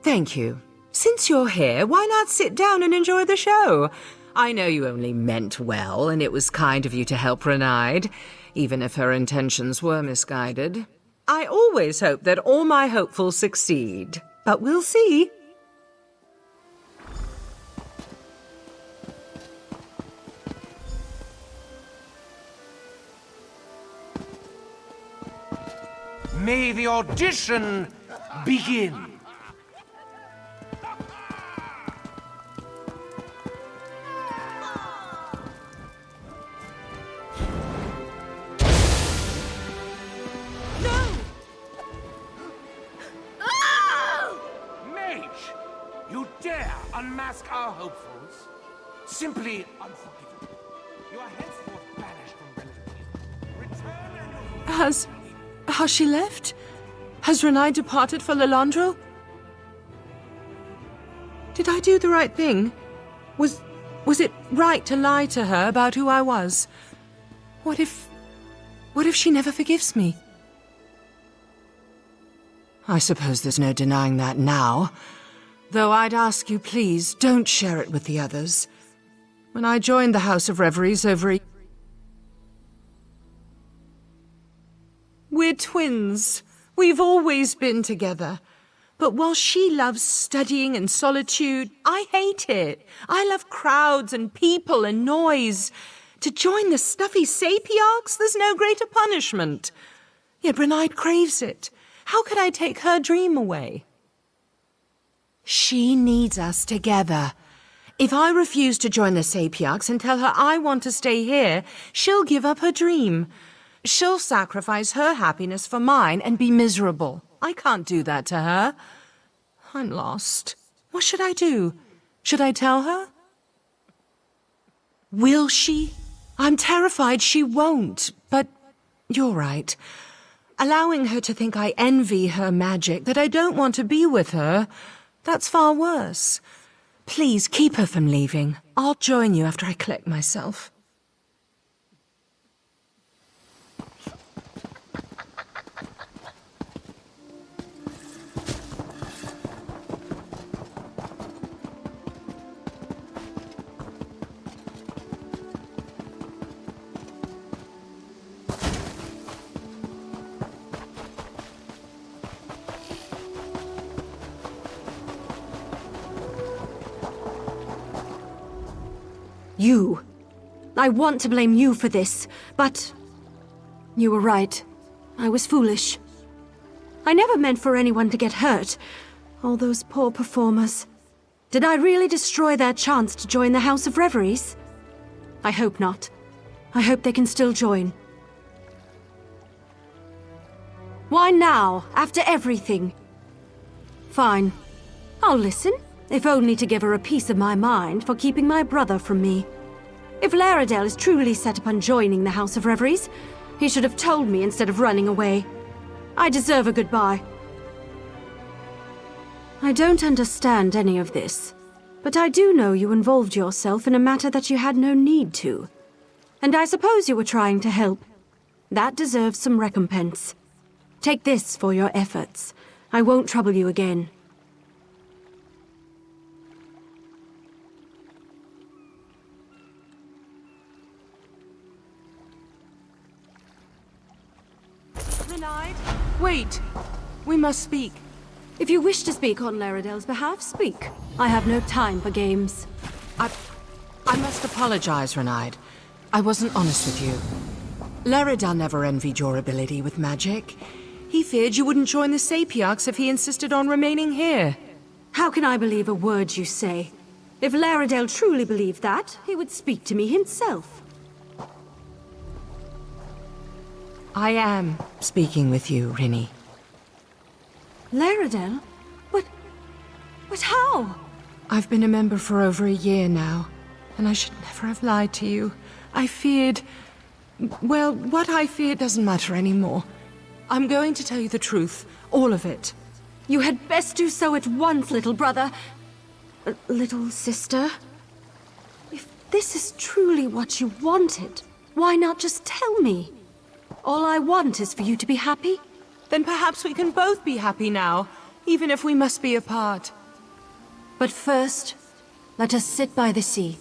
Thank you. Since you're here, why not sit down and enjoy the show? I know you only meant well, and it was kind of you to help Renaid, even if her intentions were misguided. I always hope that all my hopefuls succeed, but we'll see. May the audition begin. Unmask our hopefuls. Simply unforgivable. You are henceforth banished from Brentwood. Return and Has she left? Has Renaid departed for Lalandril? Did I do the right thing? Was it right to lie to her about who I was? What if she never forgives me? I suppose there's no denying that now. Though I'd ask you, please, don't share it with the others. When I joined the House of Reveries We're twins. We've always been together. But while she loves studying and solitude, I hate it. I love crowds and people and noise. To join the stuffy Sapiarchs, there's no greater punishment. Yet Renaid craves it. How could I take her dream away? She needs us together. If I refuse to join the Sapiarchs and tell her I want to stay here, she'll give up her dream. She'll sacrifice her happiness for mine and be miserable. I can't do that to her. I'm lost. What should I do? Should I tell her? Will she? I'm terrified she won't, but you're right. Allowing her to think I envy her magic, that I don't want to be with her, that's far worse. Please keep her from leaving. I'll join you after I collect myself. You. I want to blame you for this, but you were right. I was foolish. I never meant for anyone to get hurt. All those poor performers. Did I really destroy their chance to join the House of Reveries? I hope not. I hope they can still join. Why now, after everything? Fine. I'll listen. If only to give her a piece of my mind for keeping my brother from me. If Laredale is truly set upon joining the House of Reveries, he should have told me instead of running away. I deserve a goodbye. I don't understand any of this, but I do know you involved yourself in a matter that you had no need to. And I suppose you were trying to help. That deserves some recompense. Take this for your efforts. I won't trouble you again. Renard, wait! We must speak. If you wish to speak on Laredale's behalf, speak. I have no time for games. I must apologize, Renard. I wasn't honest with you. Laredale never envied your ability with magic. He feared you wouldn't join the Sapiarchs if he insisted on remaining here. How can I believe a word you say? If Laredale truly believed that, he would speak to me himself. I am speaking with you, Rinny. Laredale? But how? I've been a member for over a year now, and I should never have lied to you. I feared... Well, what I feared doesn't matter anymore. I'm going to tell you the truth, all of it. You had best do so at once, little brother. Little sister? If this is truly what you wanted, why not just tell me? All I want is for you to be happy. Then perhaps we can both be happy now, even if we must be apart. But first, let us sit by the sea.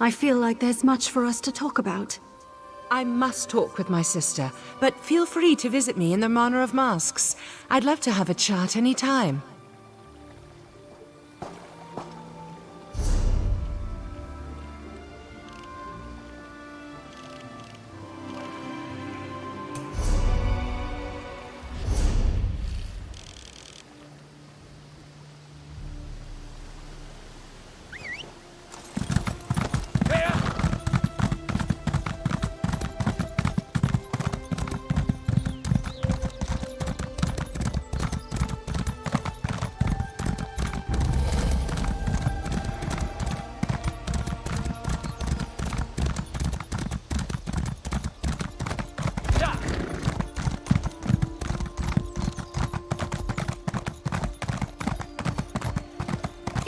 I feel like there's much for us to talk about. I must talk with my sister, but feel free to visit me in the Manor of Masks. I'd love to have a chat any time.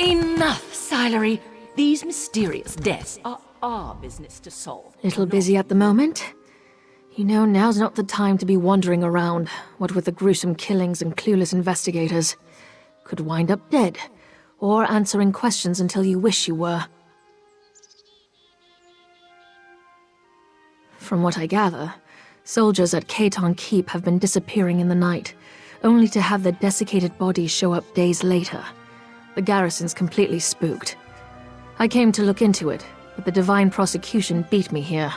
Enough, Silery. These mysterious deaths are our business to solve. Little busy at the moment. You know, now's not the time to be wandering around, what with the gruesome killings and clueless investigators. Could wind up dead, or answering questions until you wish you were. From what I gather, soldiers at Caton Keep have been disappearing in the night, only to have their desiccated bodies show up days later. The garrison's completely spooked. I came to look into it, but the Divine Prosecution beat me here.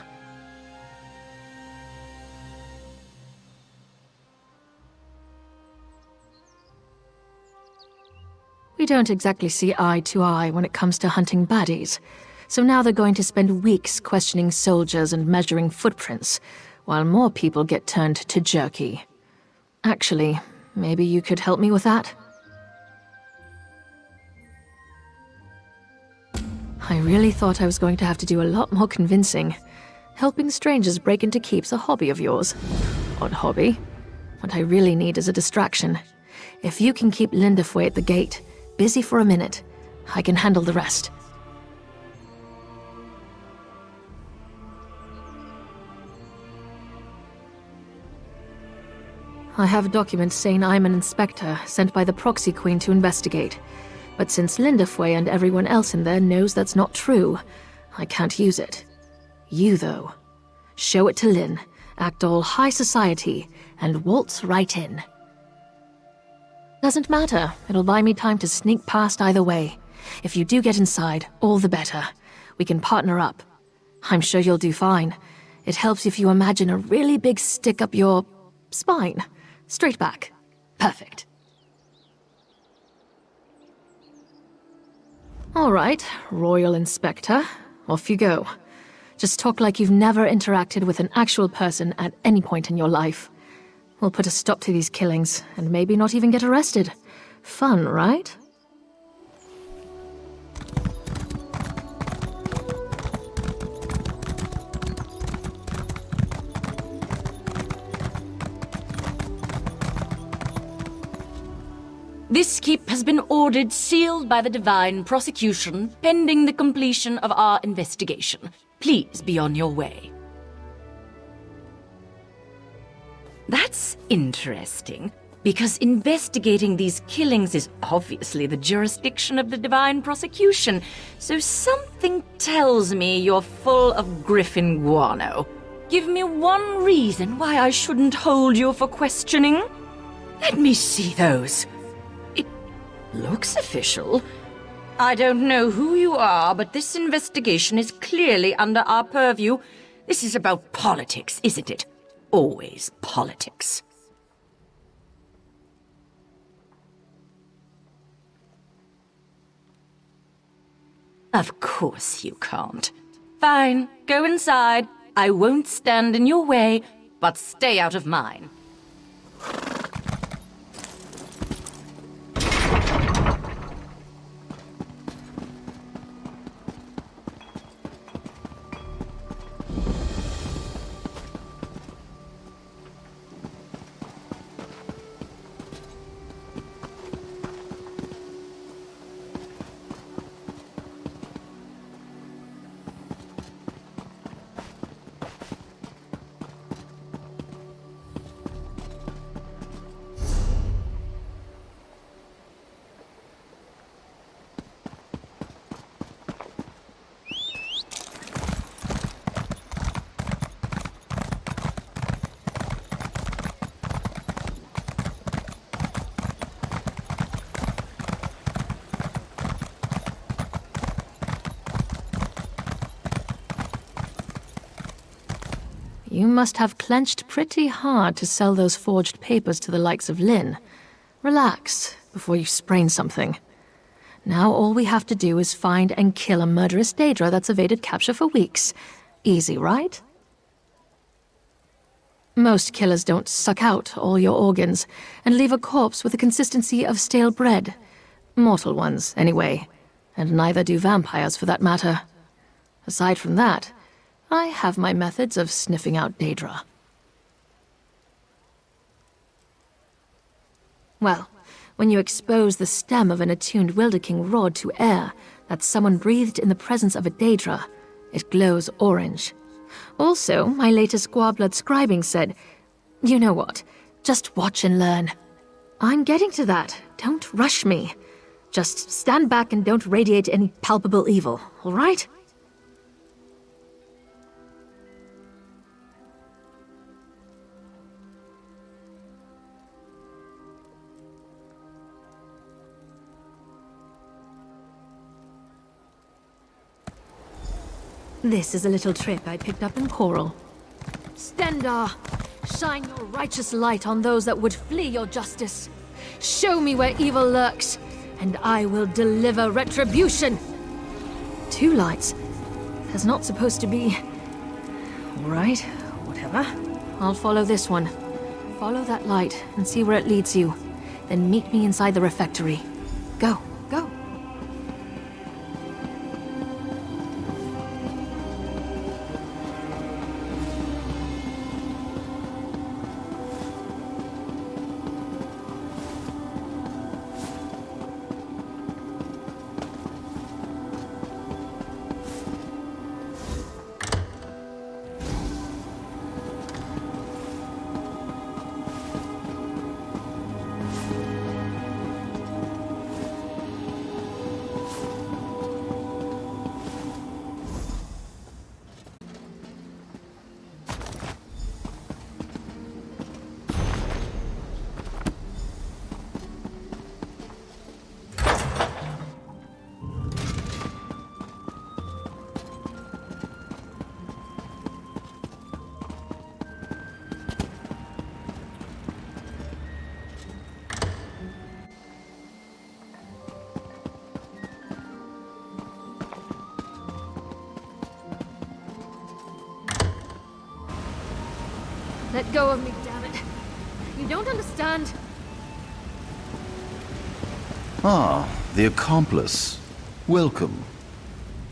We don't exactly see eye to eye when it comes to hunting baddies, so now they're going to spend weeks questioning soldiers and measuring footprints, while more people get turned to jerky. Actually, maybe you could help me with that? I really thought I was going to have to do a lot more convincing. Helping strangers break into keep's a hobby of yours. Odd hobby. What I really need is a distraction. If you can keep Lindefoy at the gate, busy for a minute, I can handle the rest. I have documents saying I'm an inspector sent by the Proxy Queen to investigate. But since Lindefoy and everyone else in there knows that's not true, I can't use it. You, though. Show it to Lynn, act all high society, and waltz right in. Doesn't matter. It'll buy me time to sneak past either way. If you do get inside, all the better. We can partner up. I'm sure you'll do fine. It helps if you imagine a really big stick up your... spine. Straight back. Perfect. All right, Royal Inspector. Off you go. Just talk like you've never interacted with an actual person at any point in your life. We'll put a stop to these killings, and maybe not even get arrested. Fun, right? This keep has been ordered sealed by the Divine Prosecution pending the completion of our investigation. Please be on your way. That's interesting, because investigating these killings is obviously the jurisdiction of the Divine Prosecution, so something tells me you're full of Griffin guano. Give me one reason why I shouldn't hold you for questioning. Let me see those. It looks official. I don't know who you are, but this investigation is clearly under our purview. This is about politics, isn't it? Always politics. Of course you can't. Fine, go inside. I won't stand in your way, but stay out of mine. You must have clenched pretty hard to sell those forged papers to the likes of Lynn. Relax before you sprain something. Now all we have to do is find and kill a murderous Daedra that's evaded capture for weeks. Easy, right? Most killers don't suck out all your organs and leave a corpse with the consistency of stale bread. Mortal ones, anyway. And neither do vampires, for that matter. Aside from that, I have my methods of sniffing out Daedra. Well, when you expose the stem of an attuned Wilderking rod to air that someone breathed in the presence of a Daedra, it glows orange. Also, my latest Guablood scribing said, you know what, just watch and learn. I'm getting to that. Don't rush me. Just stand back and don't radiate any palpable evil, all right? This is a little trick I picked up in Coral. Stendar, shine your righteous light on those that would flee your justice. Show me where evil lurks, and I will deliver retribution. 2 lights. There's not supposed to be... All right, whatever. I'll follow this one. Follow that light and see where it leads you. Then meet me inside the refectory. Go, go. Let go of me, damn it. You don't understand. Ah, the accomplice. Welcome.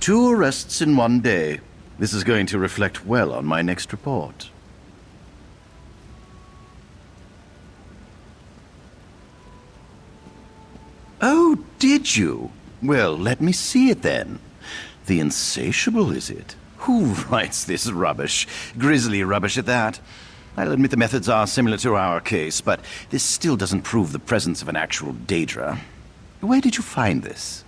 2 arrests in 1 day. This is going to reflect well on my next report. Did you? Well, let me see it then. The Insatiable, is it? Who writes this rubbish? Grisly rubbish at that. I'll admit the methods are similar to our case, but this still doesn't prove the presence of an actual Daedra. Where did you find this?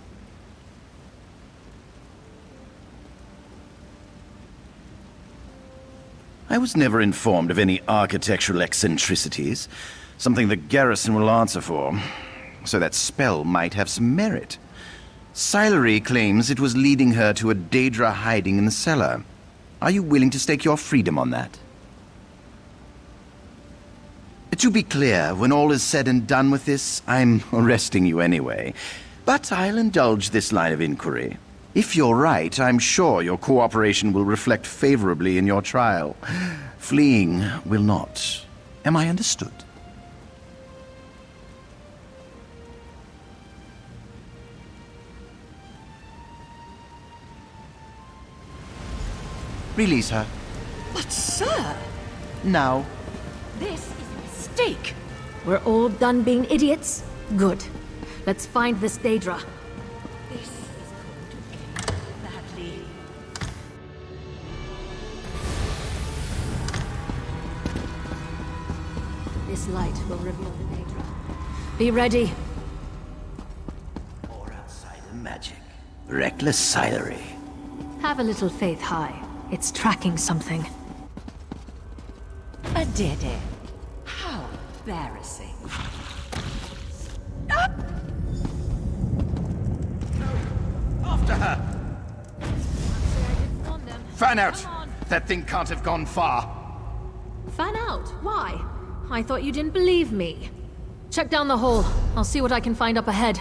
I was never informed of any architectural eccentricities. Something the garrison will answer for. So that spell might have some merit. Silery claims it was leading her to a Daedra hiding in the cellar. Are you willing to stake your freedom on that? To be clear, when all is said and done with this, I'm arresting you anyway. But I'll indulge this line of inquiry. If you're right, I'm sure your cooperation will reflect favorably in your trial. Fleeing will not. Am I understood? Release her. But, sir! Now. This is a mistake. We're all done being idiots? Good. Let's find this Daedra. This is going to end badly. This light will reveal the Daedra. Be ready. Or outsider magic. Reckless Silery. Have a little faith, High. It's tracking something. A dead end. How embarrassing. After her! Fan out! That thing can't have gone far. Fan out? Why? I thought you didn't believe me. Check down the hall. I'll see what I can find up ahead.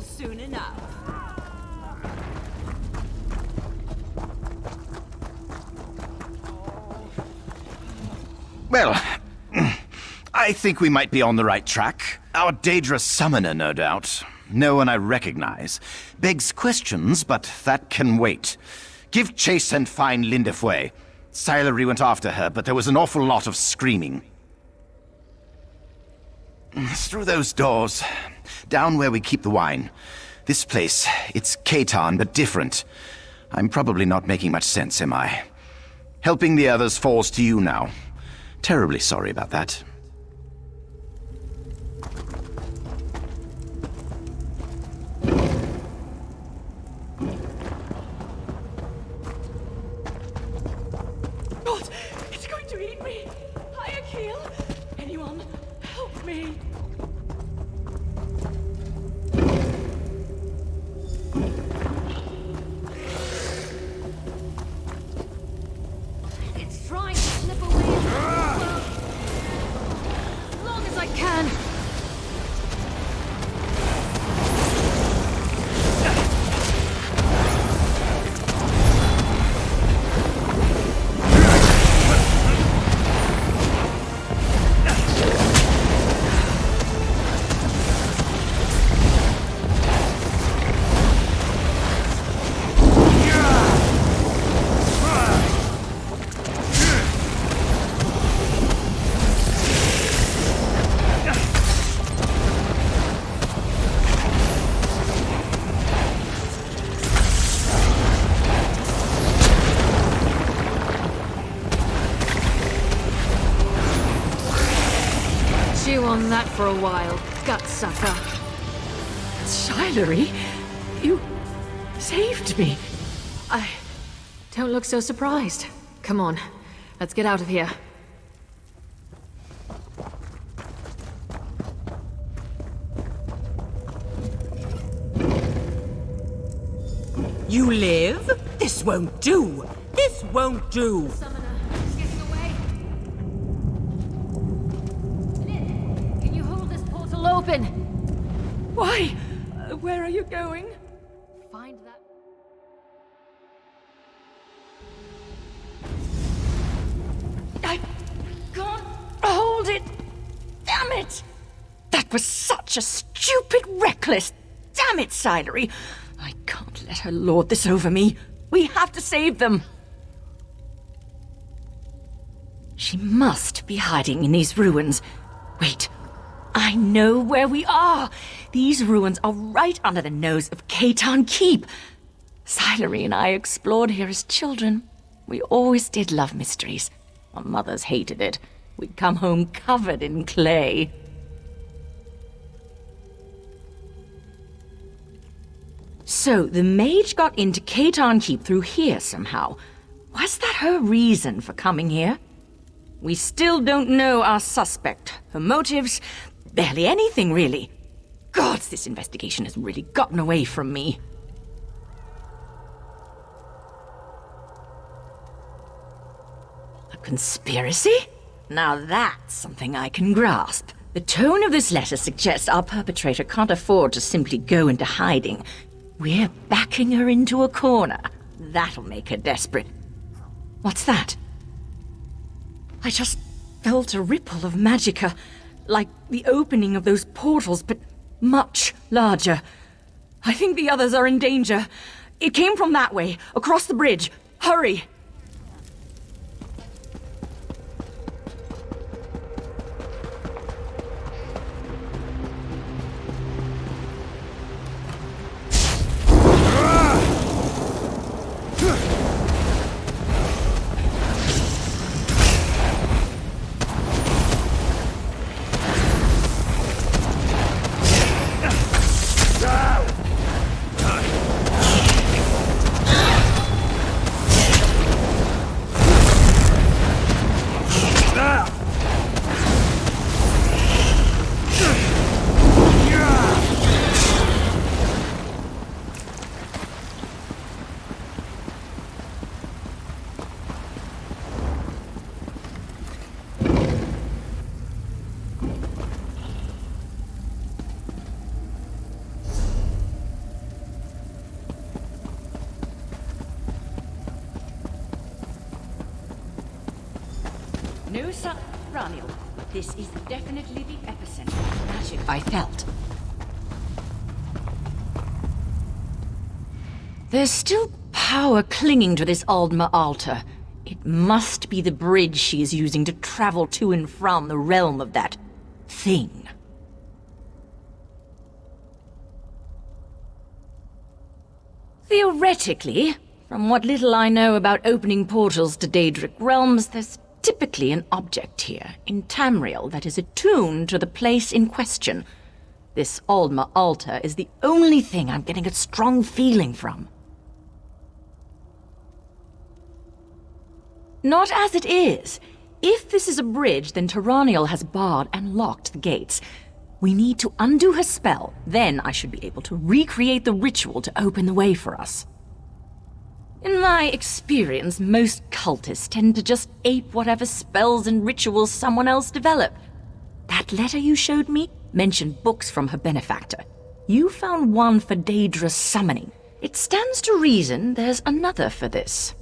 Soon enough. Well, I think we might be on the right track. Our Daedra summoner, no doubt. No one I recognize. Begs questions, but that can wait. Give chase and find Lindefway. Silery went after her, but there was an awful lot of screaming. Through those doors. Down where we keep the wine. This place, it's Catan, but different. I'm probably not making much sense, am I? Helping the others falls to you now. Terribly sorry about that. God, it's going to eat me! Hayakil! Anyone, help me! It's trying to slip away. As long as I can. on that for a while, gutsucker. Shilery, you saved me. Don't look so surprised. Come on, let's get out of here. You live? This won't do! This won't do! Summoner, he's getting away. Can you hold this portal open? Why? Where are you going? Find that... I can't hold it! Damn it! That was such a stupid, reckless... Damn it, Silery! I can't let her lord this over me. We have to save them. She must be hiding in these ruins. Wait, I know where we are. These ruins are right under the nose of Khaitan Keep. Silery and I explored here as children. We always did love mysteries. Our mothers hated it. We'd come home covered in clay. So, the mage got into Khaitan Keep through here somehow. Was that her reason for coming here? We still don't know our suspect, her motives, barely anything really. Gods, this investigation has really gotten away from me. A conspiracy? Now that's something I can grasp. The tone of this letter suggests our perpetrator can't afford to simply go into hiding. We're backing her into a corner. That'll make her desperate. What's that? I just felt a ripple of magicka, like the opening of those portals, but much larger. I think the others are in danger. It came from that way, across the bridge. Hurry! No, sir, Raniel. This is definitely the epicenter of magic I felt. There's still power clinging to this Aldma altar. It must be the bridge she is using to travel to and from the realm of that thing. Theoretically, from what little I know about opening portals to Daedric realms, there's typically an object here, in Tamriel, that is attuned to the place in question. This Aldma altar is the only thing I'm getting a strong feeling from. Not as it is. If this is a bridge, then Taraniel has barred and locked the gates. We need to undo her spell, then I should be able to recreate the ritual to open the way for us. In my experience, most cultists tend to just ape whatever spells and rituals someone else developed. That letter you showed me mentioned books from her benefactor. You found one for Daedra's summoning. It stands to reason there's another for this.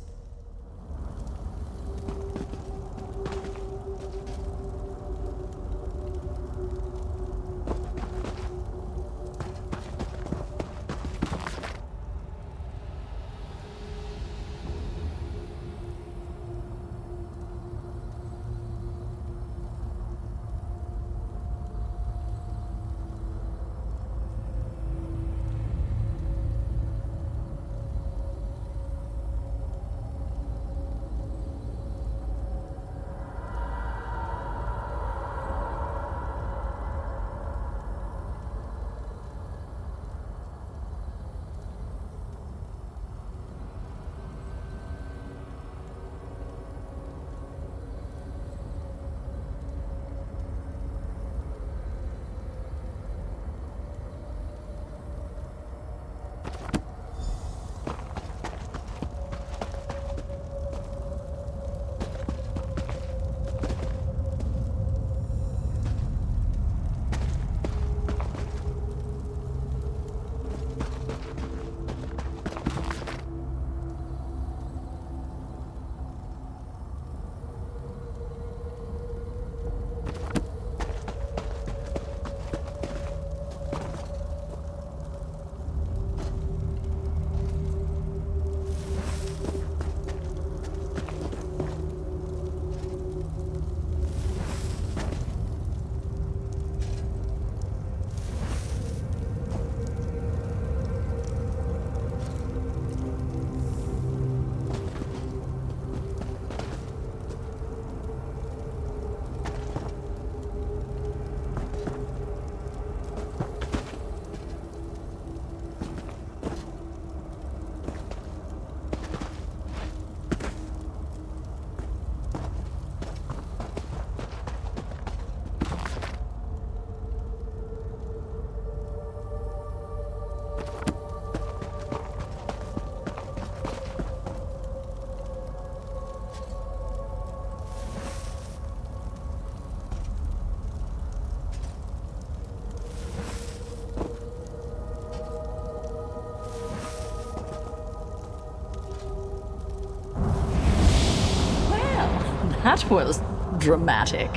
That was dramatic.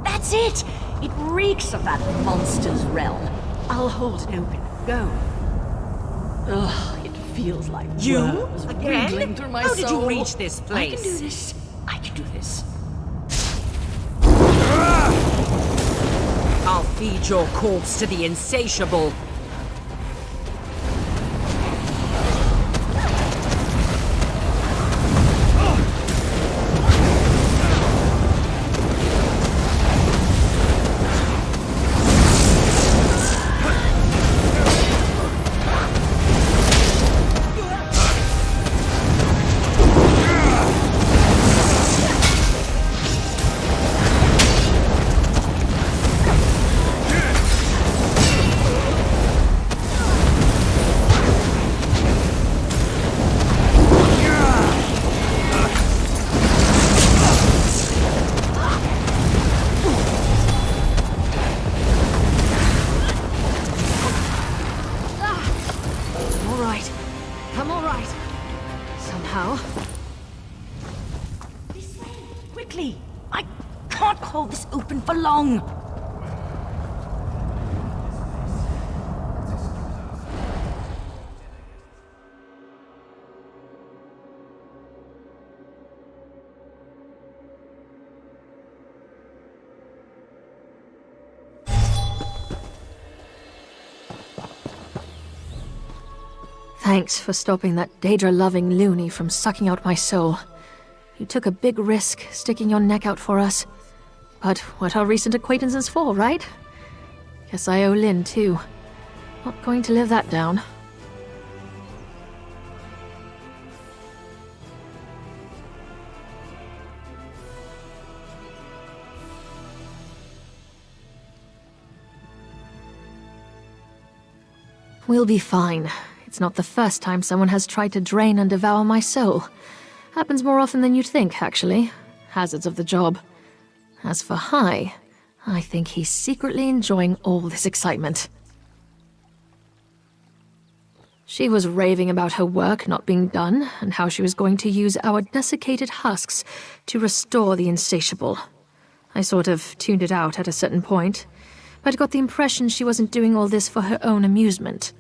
That's it! It reeks of that monster's realm. I'll hold it open. Go. Ugh, it feels like You? worms Again? wriggling through my How soul. did you reach this place? I can do this. I can do this. I'll feed your corpse to the insatiable. I'm all right. Somehow. This way, quickly! I can't hold this open for long! Thanks for stopping that Daedra-loving loony from sucking out my soul. You took a big risk sticking your neck out for us. But what are recent acquaintances for, right? Guess I owe Lynn, too. Not going to live that down. We'll be fine. It's not the first time someone has tried to drain and devour my soul. Happens more often than you'd think, actually. Hazards of the job. As for Hai, I think he's secretly enjoying all this excitement. She was raving about her work not being done, and how she was going to use our desiccated husks to restore the insatiable. I sort of tuned it out at a certain point, but got the impression she wasn't doing all this for her own amusement.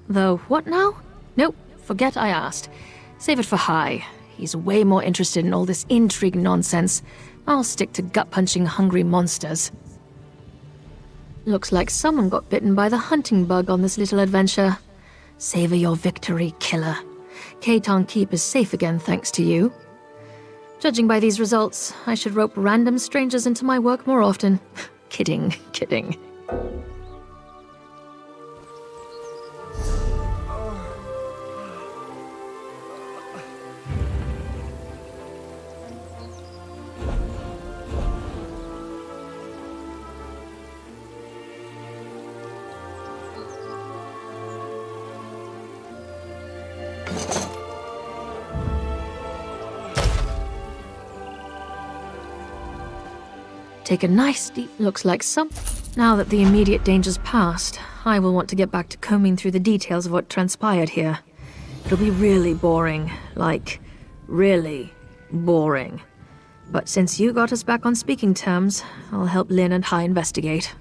Though, what now? Nope, forget I asked. Save it for Hai. He's way more interested in all this intrigue nonsense. I'll stick to gut-punching hungry monsters. Looks like someone got bitten by the hunting bug on this little adventure. Savor your victory, killer. Keitan Keep is safe again thanks to you. Judging by these results, I should rope random strangers into my work more often. Kidding, kidding. Take a nice deep looks like some. Now that the immediate danger's past, I will want to get back to combing through the details of what transpired here. It'll be really boring, like, really boring. But since you got us back on speaking terms, I'll help Lynn and Hai investigate.